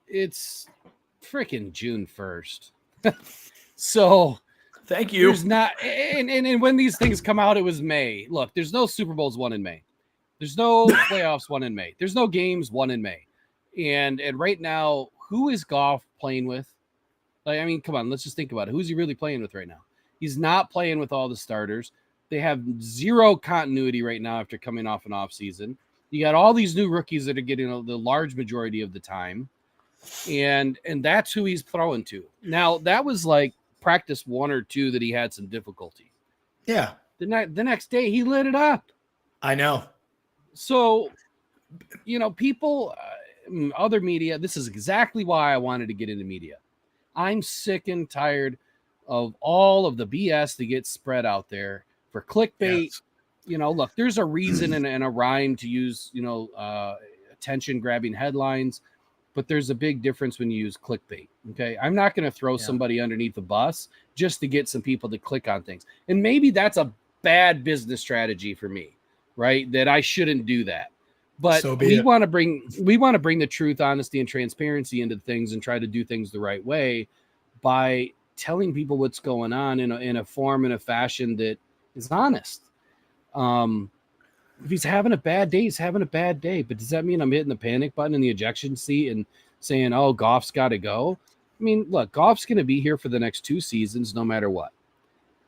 It's freaking June 1st. So thank you. There's not, and when these things come out, it was May. Look, there's no Super Bowls won in May. There's no playoffs won in May. There's no games won in May. And right now, who is Goff playing with? Come on, let's just think about it. Who's he really playing with right now? He's not playing with all the starters. They have zero continuity right now after coming off an off season. You got all these new rookies that are getting the large majority of the time. And that's who he's throwing to. Now, that was like practice 1 or 2 that he had some difficulty. Yeah. The next day, he lit it up. I know. So, people, other media, this is exactly why I wanted to get into media. I'm sick and tired of all of the BS that gets spread out there for clickbait. Yes. Look, there's a reason and a rhyme to use, attention grabbing headlines, but there's a big difference when you use clickbait. Okay. I'm not going to throw somebody underneath the bus just to get some people to click on things. And maybe that's a bad business strategy for me, right? That I shouldn't do that. But we want to bring the truth, honesty, and transparency into things and try to do things the right way by telling people what's going on in a form and a fashion that is honest. If he's having a bad day, he's having a bad day. But does that mean I'm hitting the panic button in the ejection seat and saying, "Oh, Goff's got to go"? I mean, look, Goff's going to be here for the next 2 seasons, no matter what.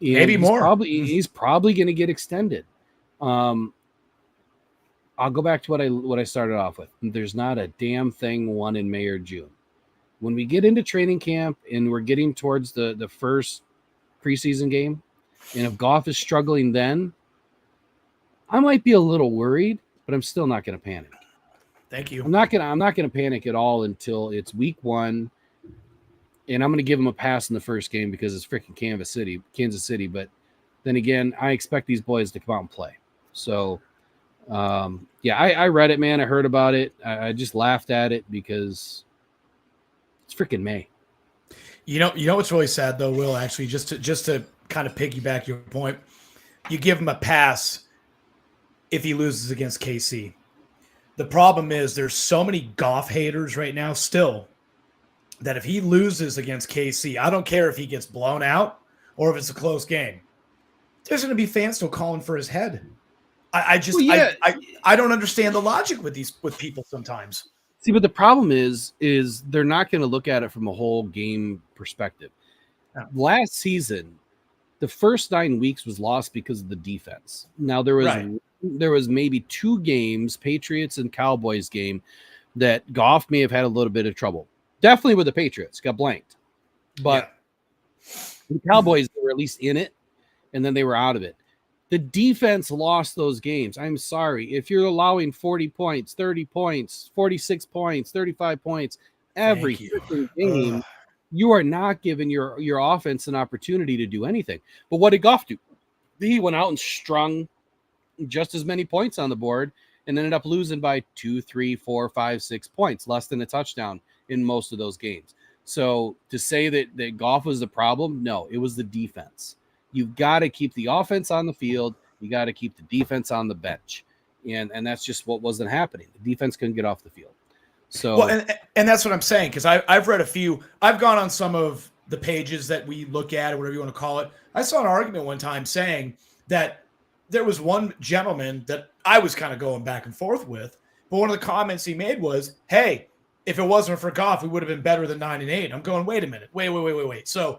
And maybe more. He's probably going to get extended. I'll go back to what I started off with. There's not a damn thing won in May or June. When we get into training camp and we're getting towards the first preseason game, and if Goff is struggling then, I might be a little worried, but I'm still not going to panic. Thank you. I'm not going to panic at all until it's week 1, and I'm going to give him a pass in the first game because it's freaking Kansas City. But then again, I expect these boys to come out and play. So. I read it, man. I heard about it. I just laughed at it because it's freaking May. You know what's really sad though, Will, actually, just to kind of piggyback your point, you give him a pass if he loses against KC. The problem is there's so many Goff haters right now still that if he loses against KC, I don't care if he gets blown out or if it's a close game, there's going to be fans still calling for his head. I don't understand the logic with people sometimes. See, but the problem is they're not going to look at it from a whole game perspective. No. Last season, the first 9 weeks was lost because of the defense. Now there was maybe 2 games, Patriots and Cowboys game, that Goff may have had a little bit of trouble. Definitely with the Patriots, got blanked. But the Cowboys were at least in it, and then they were out of it. The defense lost those games. I'm sorry. If you're allowing 40 points, 30 points, 46 points, 35 points every freaking game, You are not giving your offense an opportunity to do anything. But what did Goff do? He went out and strung just as many points on the board and ended up losing by 2, 3, 4, 5, 6 points, less than a touchdown in most of those games. So to say that Goff was the problem, no, it was the defense. You've got to keep the offense on the field. You got to keep the defense on the bench. And that's just what wasn't happening. The defense couldn't get off the field. So, well, and that's what I'm saying, because I've read a few. I've gone on some of the pages that we look at, or whatever you want to call it. I saw an argument one time saying that there was one gentleman that I was kind of going back and forth with, but one of the comments he made was, "Hey, if it wasn't for Goff, we would have been better than 9-8." I'm going, wait a minute, wait. So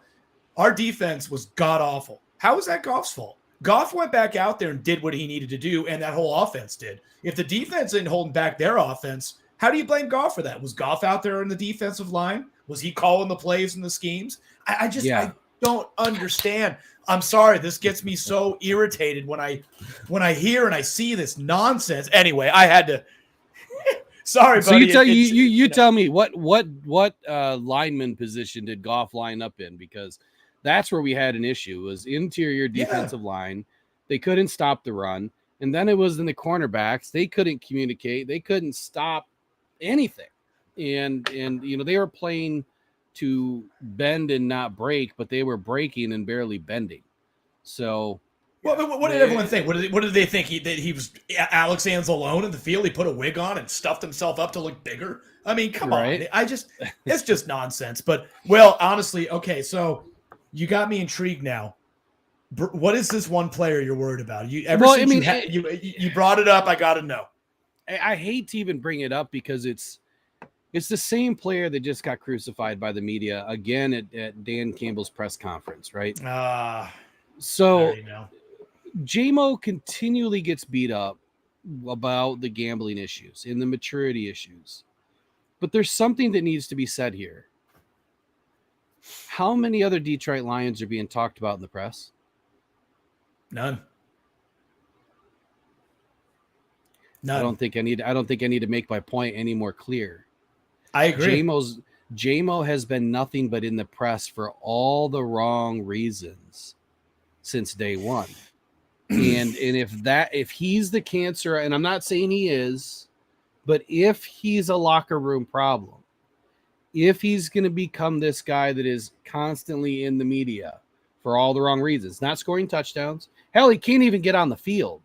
our defense was god awful. How was that Goff's fault? Goff went back out there and did what he needed to do, and that whole offense did. If the defense isn't holding back their offense, how do you blame Goff for that? Was Goff out there in the defensive line? Was he calling the plays and the schemes? I don't understand. I'm sorry. This gets me so irritated when I hear and I see this nonsense. Anyway, I had to. Sorry, so buddy. You tell me what lineman position did Goff line up in, because that's where we had an issue. It was interior defensive line. They couldn't stop the run, and then it was in the cornerbacks. They couldn't communicate. They couldn't stop anything, and they were playing to bend and not break, but they were breaking and barely bending. So what did everyone think? What did they think? That he was Alex Anzalone in the field? He put a wig on and stuffed himself up to look bigger? I mean, come on. It's just nonsense. But, well, honestly, okay, so you got me intrigued now. What is this one player you're worried about? You brought it up, I got to know. I hate to even bring it up because it's the same player that just got crucified by the media again at Dan Campbell's press conference, right? So J-Mo continually gets beat up about the gambling issues and the maturity issues. But there's something that needs to be said here. How many other Detroit Lions are being talked about in the press? None. I don't think I need to make my point any more clear. I agree. J-Mo has been nothing but in the press for all the wrong reasons since day one. and if he's the cancer, and I'm not saying he is, but if he's a locker room problem, if he's going to become this guy that is constantly in the media for all the wrong reasons, not scoring touchdowns, hell, he can't even get on the field.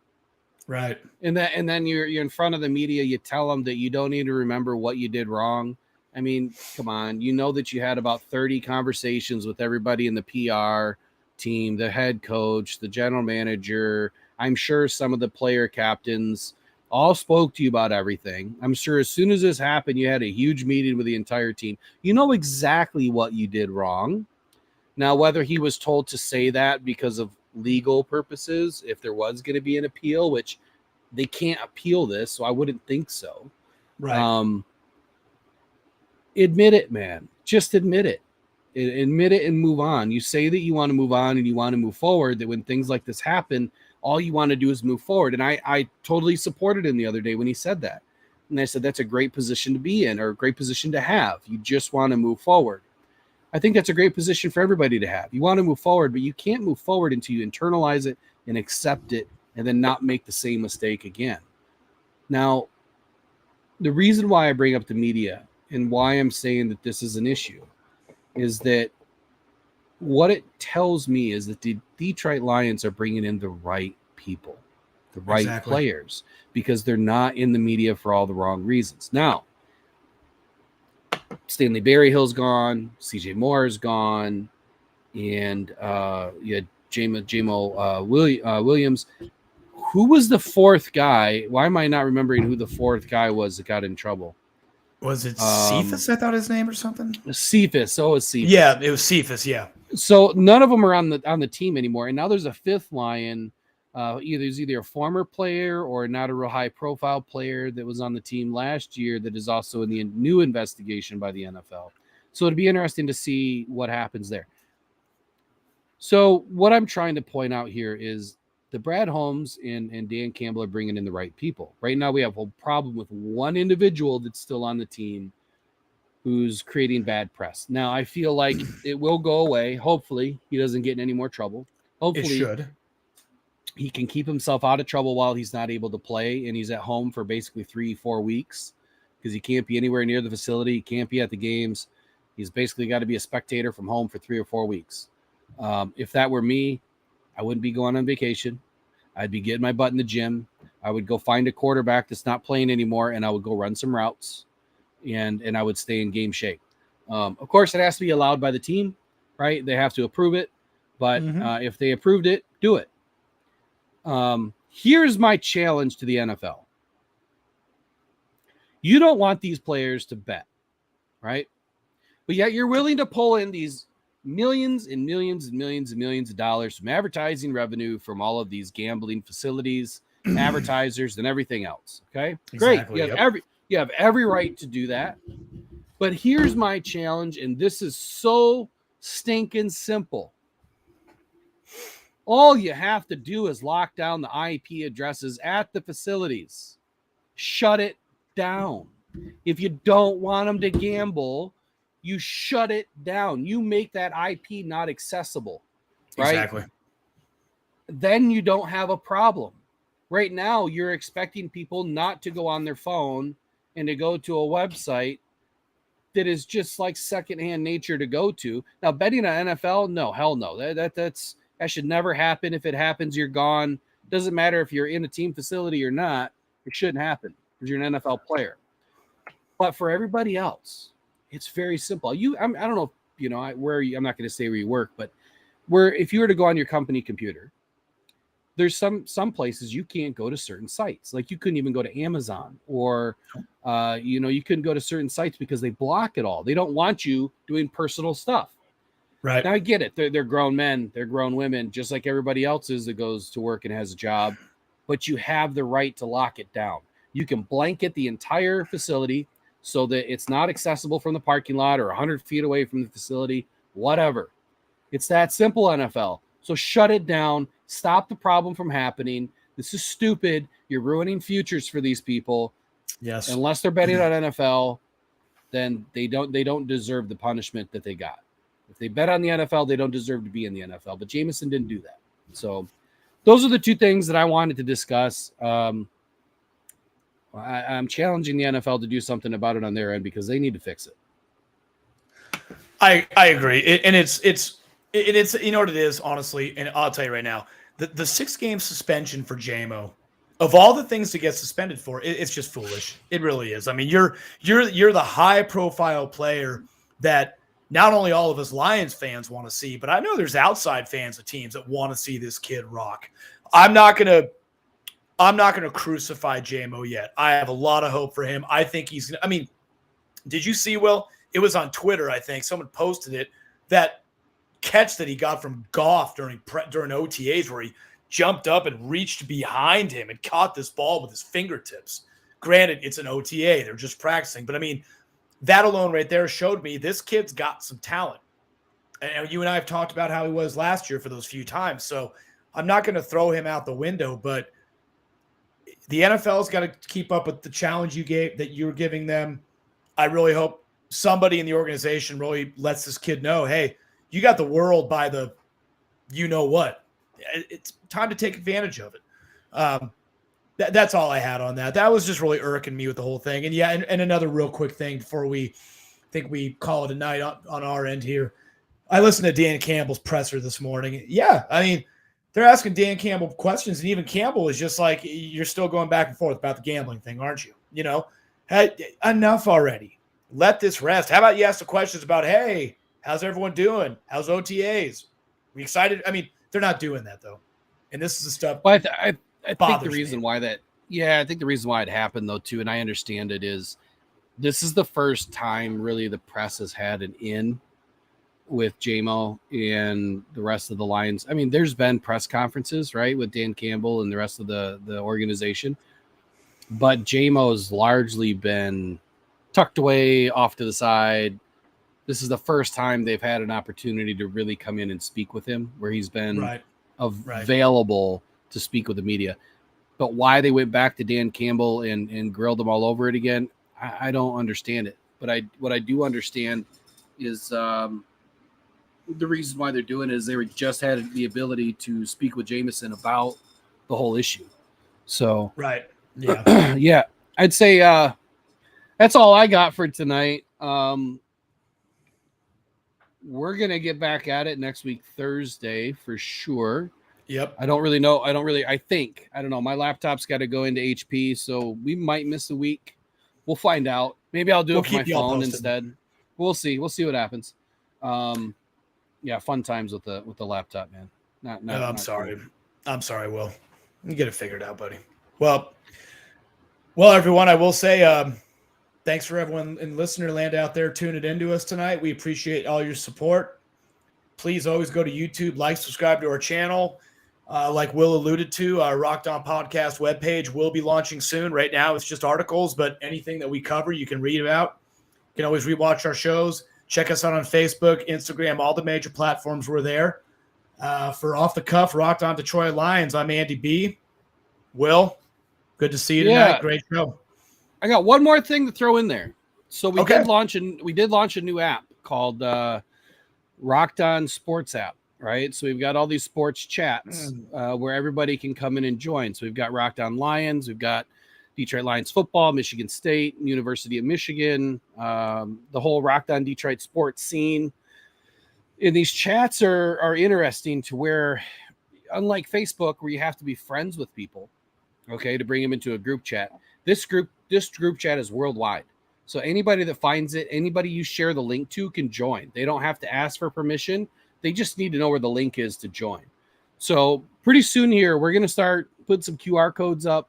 Right. And then you're in front of the media, you tell them that you don't need to remember what you did wrong. I mean, come on. You know that you had about 30 conversations with everybody in the PR team, the head coach, the general manager. I'm sure some of the player captains all spoke to you about everything. I'm sure as soon as this happened, you had a huge meeting with the entire team. You know exactly what you did wrong. Now, whether he was told to say that because of legal purposes, if there was going to be an appeal, which they can't appeal this, so I wouldn't think so. Right. Admit it, man. Just admit it. Admit it and move on. You say that you want to move on and you want to move forward, that when things like this happen, all you want to do is move forward. And I totally supported him the other day when he said that. And I said, that's a great position to be in, or a great position to have. You just want to move forward. I think that's a great position for everybody to have. You want to move forward, but you can't move forward until you internalize it and accept it and then not make the same mistake again. Now, the reason why I bring up the media and why I'm saying that this is an issue is that what it tells me is that the Detroit Lions are bringing in the right people, the right players, because they're not in the media for all the wrong reasons. Now, Stanley Berryhill's gone, CJ Moore's gone, and you had J-Mo Williams. Who was the fourth guy? Why am I not remembering who the fourth guy was that got in trouble? Was it Cephas, I thought his name, or something? Cephas. Oh, it's Cephas. Yeah, it was Cephas, yeah. So none of them are on the team anymore. And now there's a fifth Lion. Either a former player or not a real high profile player that was on the team last year that is also in the new investigation by the NFL. So it'd be interesting to see what happens there. So what I'm trying to point out here is the Brad Holmes and Dan Campbell are bringing in the right people. Right now we have a problem with one individual that's still on the team who's creating bad press. Now, I feel like it will go away. Hopefully, he doesn't get in any more trouble. Hopefully, It should. he can keep himself out of trouble while he's not able to play, and he's at home for basically 3-4 weeks because he can't be anywhere near the facility. He can't be at the games. He's basically got to be a spectator from home for 3 or 4 weeks. If that were me, I wouldn't be going on vacation. I'd be getting my butt in the gym. I would go find a quarterback that's not playing anymore, and I would go run some routes. And I would stay in game shape. Of course, it has to be allowed by the team, right? They have to approve it. But if they approved it, do it. Here's my challenge to the NFL. You don't want these players to bet, right? But yet you're willing to pull in these millions and millions and millions and millions of dollars from advertising revenue from all of these gambling facilities, advertisers, and everything else. Okay, Exactly, great. You have every right to do that. But here's my challenge, and this is so stinking simple. All you have to do is lock down the IP addresses at the facilities. Shut it down. If you don't want them to gamble, you shut it down. You make that IP not accessible, right? Exactly. Then you don't have a problem. Right now, you're expecting people not to go on their phone and to go to a website that is just like secondhand nature to go to. Now, betting on NFL, no, hell no. That should never happen. If it happens, you're gone. Doesn't matter if you're in a team facility or not. It shouldn't happen because you're an NFL player. But for everybody else, it's very simple. I don't know if, you know, I'm not going to say where you work, but if you were to go on your company computer, there's some places you can't go to certain sites. Like you couldn't even go to Amazon or, you couldn't go to certain sites because they block it all. They don't want you doing personal stuff. Right. Now I get it. They're grown men. They're grown women, just like everybody else is that goes to work and has a job. But you have the right to lock it down. You can blanket the entire facility so that it's not accessible from the parking lot or 100 feet away from the facility, whatever. It's that simple, NFL. So shut it down. Stop the problem from happening. This is stupid. You're ruining futures for these people. Yes. Unless they're betting on NFL, then they don't deserve the punishment that they got. If they bet on the NFL, they don't deserve to be in the NFL. But Jameson didn't do that. So those are the two things that I wanted to discuss. I'm challenging the NFL to do something about it on their end because they need to fix it. I agree. It's you know what it is, honestly, and I'll tell you right now, the 6-game suspension for JMO, of all the things to get suspended for, it's just foolish. It really is. I mean, you're the high profile player that not only all of us Lions fans want to see, but I know there's outside fans of teams that want to see this kid rock. I'm not gonna crucify JMO yet. I have a lot of hope for him. I think he's gonna. I mean, did you see, Will? It was on Twitter, I think. Someone posted it, that catch that he got from Goff during OTAs where he jumped up and reached behind him and caught this ball with his fingertips. Granted, it's an OTA. They're just practicing. But, I mean, that alone right there showed me this kid's got some talent. And you and I have talked about how he was last year for those few times. So I'm not going to throw him out the window, but the NFL's got to keep up with the challenge that you're giving them. I really hope somebody in the organization really lets this kid know, hey, you got the world by the you-know-what. It's time to take advantage of it. That's all I had on that. That was just really irking me with the whole thing. And, yeah, and another real quick thing before we think we call it a night on our end here. I listened to Dan Campbell's presser this morning. Yeah, I mean, they're asking Dan Campbell questions, and even Campbell is just like, you're still going back and forth about the gambling thing, aren't you? You know, hey, enough already. Let this rest. How about you ask the questions about, hey, how's everyone doing? How's OTAs? We excited? I mean, they're not doing that, though. And this is the stuff. Well, I think the reason why that, I think the reason why it happened, though, too, and I understand it, is this is the first time really the press has had an in with JMO and the rest of the Lions. I mean, there's been press conferences, right, with Dan Campbell and the rest of the organization, but JMO's largely been tucked away off to the side. This is the first time they've had an opportunity to really come in and speak with him, where he's been available to speak with the media. But why they went back to Dan Campbell and grilled him all over it again, I don't understand it. But what I do understand is the reason why they're doing it is they just had the ability to speak with Jameson about the whole issue. So Right. Yeah. yeah, I'd say that's all I got for tonight. We're gonna get back at it next week, Thursday, for sure. Yep. I don't really know. I don't know. My laptop's got to go into HP, so we might miss a week. We'll find out. Maybe I'll do it from my phone instead. We'll see. We'll see what happens. Yeah, fun times with the laptop, man. I'm sorry. Cool. I'm sorry, Will. You get it figured out, buddy. Well, everyone, I will say thanks for everyone in listener land out there tuning into us tonight. We appreciate all your support. Please always go to YouTube, like, subscribe to our channel. Like Will alluded to, our Rocked On Podcast webpage will be launching soon. Right now, it's just articles, but anything that we cover, you can read about. You can always rewatch our shows. Check us out on Facebook, Instagram, all the major platforms. We're there. For Off the Cuff, Rocked On Detroit Lions, I'm Andy B. Will, good to see you tonight. Great show. I got one more thing to throw in there. So we did launch a new app called Rocked On Sports app. Right. So we've got all these sports chats where everybody can come in and join. So we've got Rocked On Lions. We've got Detroit Lions football, Michigan State, University of Michigan, the whole Rocked On Detroit sports scene. And these chats are interesting to where, unlike Facebook, where you have to be friends with people, okay, to bring them into a group chat, this group chat is worldwide. So anybody that finds it, anybody you share the link to can join. They don't have to ask for permission. They just need to know where the link is to join. So pretty soon here, we're going to start putting some QR codes up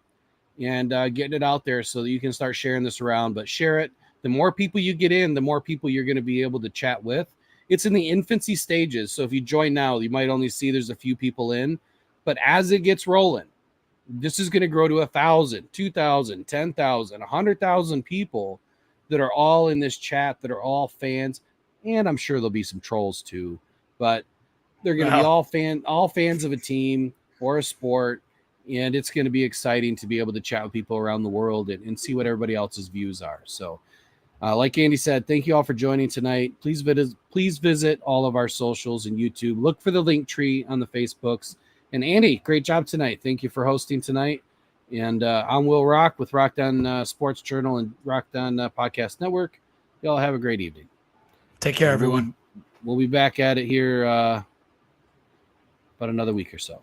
and getting it out there so that you can start sharing this around. But share it. The more people you get in, the more people you're going to be able to chat with. It's in the infancy stages. So if you join now, you might only see there's a few people in. But as it gets rolling, this is going to grow to 1,000, 2,000, 10,000, 100,000 people that are all in this chat, that are all fans. And I'm sure there'll be some trolls too. But they're going to be all fans of a team or a sport, and it's going to be exciting to be able to chat with people around the world and see what everybody else's views are. So, like Andy said, thank you all for joining tonight. Please visit all of our socials and YouTube. Look for the link tree on the Facebooks. And Andy, great job tonight. Thank you for hosting tonight. And I'm Will Rock with Rocked On Sports Journal and Rocked On Podcast Network. Y'all have a great evening. Take care, everyone. We'll be back at it here about another week or so.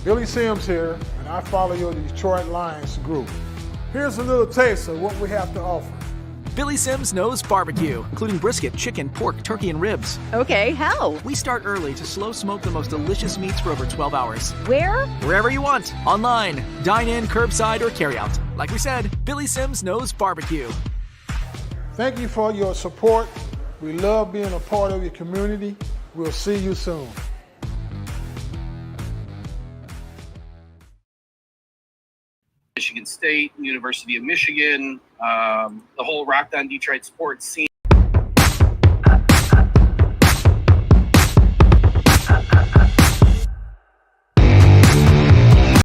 Billy Sims here, and I follow your Detroit Lions group. Here's a little taste of what we have to offer. Billy Sims knows barbecue, including brisket, chicken, pork, turkey, and ribs. Okay, how? We start early to slow smoke the most delicious meats for over 12 hours. Where? Wherever you want. Online, dine in, curbside, or carry out. Like we said, Billy Sims knows barbecue. Thank you for your support. We love being a part of your community. We'll see you soon. Michigan State, University of Michigan, the whole Rocked On Detroit sports scene.